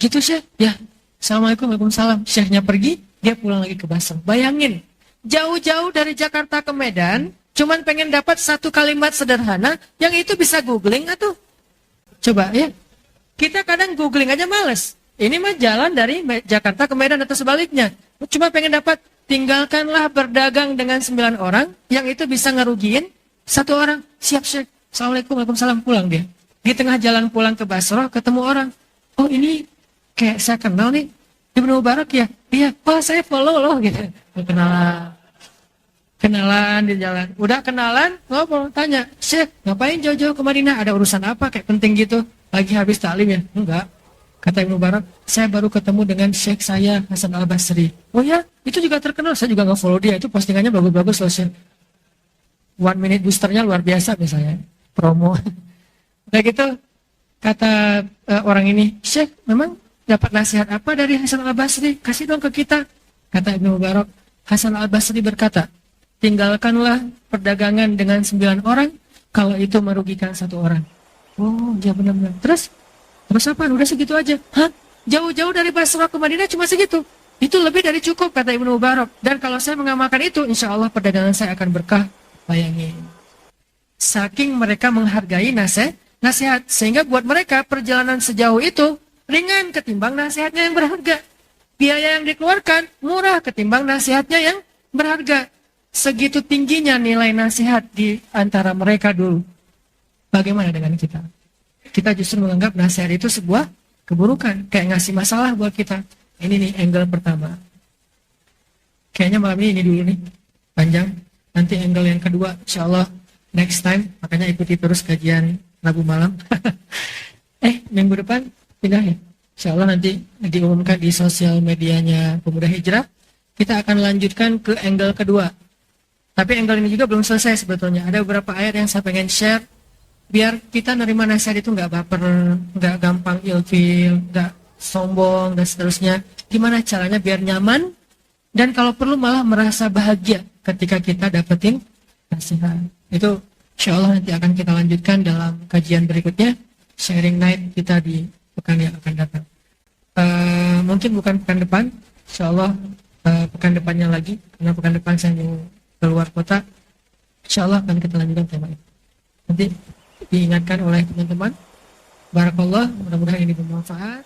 Gitu Syekh, ya. Assalamualaikum, waalaikumsalam. Syekhnya pergi, dia pulang lagi ke Basel. Bayangin, jauh-jauh dari Jakarta ke Medan, cuman pengen dapat 1 kalimat sederhana, yang itu bisa googling atau? Coba ya, kita kadang googling aja males. Ini mah jalan dari Jakarta ke Medan atau sebaliknya. Cuma pengen dapat, tinggalkanlah berdagang dengan 9 orang, yang itu bisa ngerugiin 1 orang. Siap Syekh, Assalamualaikum, waalaikumsalam, pulang dia. Di tengah jalan pulang ke Basrah, ketemu orang. Oh ini kayak saya kenal nih, Ibnu Mubarak ya? Iya, wah saya follow loh gitu. Kenalan di jalan. Udah kenalan, ngobrol, tanya, Syekh, ngapain jauh-jauh ke Madinah? Ada urusan apa kayak penting gitu? Lagi habis taklim ya? Enggak. Kata Ibnu Mubarak, saya baru ketemu dengan Syekh saya, Hasan Al-Basri. Oh ya, itu juga terkenal. Saya juga nge-follow dia. Itu postingannya bagus-bagus loh, Syekh. 1 minute boosternya luar biasa misalnya. Promo. Kayak gitu, kata orang ini, Syekh, memang dapat nasihat apa dari Hasan Al-Basri? Kasih dong ke kita. Kata Ibnu Mubarak, Hasan Al-Basri berkata, tinggalkanlah perdagangan dengan 9 orang, kalau itu merugikan 1 orang. Oh, ya benar-benar. Terus apa? Udah segitu aja. Hah? Jauh-jauh dari Basrah ke Madinah cuma segitu. Itu lebih dari cukup, kata Ibnu Mubarak. Dan kalau saya mengamalkan itu, insya Allah perdagangan saya akan berkah. Bayangin. Saking mereka menghargai nasihat. Sehingga buat mereka perjalanan sejauh itu ringan ketimbang nasihatnya yang berharga. Biaya yang dikeluarkan murah ketimbang nasihatnya yang berharga. Segitu tingginya nilai nasihat di antara mereka dulu. Bagaimana dengan kita? Kita justru menganggap nasihat itu sebuah keburukan. Kayak ngasih masalah buat kita. Ini nih angle pertama. Kayaknya malam ini dulu nih. Panjang. Nanti angle yang kedua insya Allah next time. Makanya ikuti terus kajian Rabu malam. Minggu depan pindah ya. Insya Allah nanti diumumkan di sosial medianya Pemuda Hijrah. Kita akan lanjutkan ke angle kedua. Tapi angle ini juga belum selesai sebetulnya. Ada beberapa ayat yang saya pengen share. Biar kita nerima nasihat itu nggak baper, nggak gampang ilfil, nggak sombong, dan seterusnya. Gimana caranya biar nyaman. Dan kalau perlu malah merasa bahagia ketika kita dapetin nasihat. Itu insya Allah nanti akan kita lanjutkan dalam kajian berikutnya. Sharing night kita di pekan yang akan datang. Mungkin bukan pekan depan, insya Allah pekan depannya lagi, karena pekan depan saya mau keluar kota. Insya Allah akan kita lanjutkan tema ini. Nanti diingatkan oleh teman-teman. Barakallah, mudah-mudahan ini bermanfaat.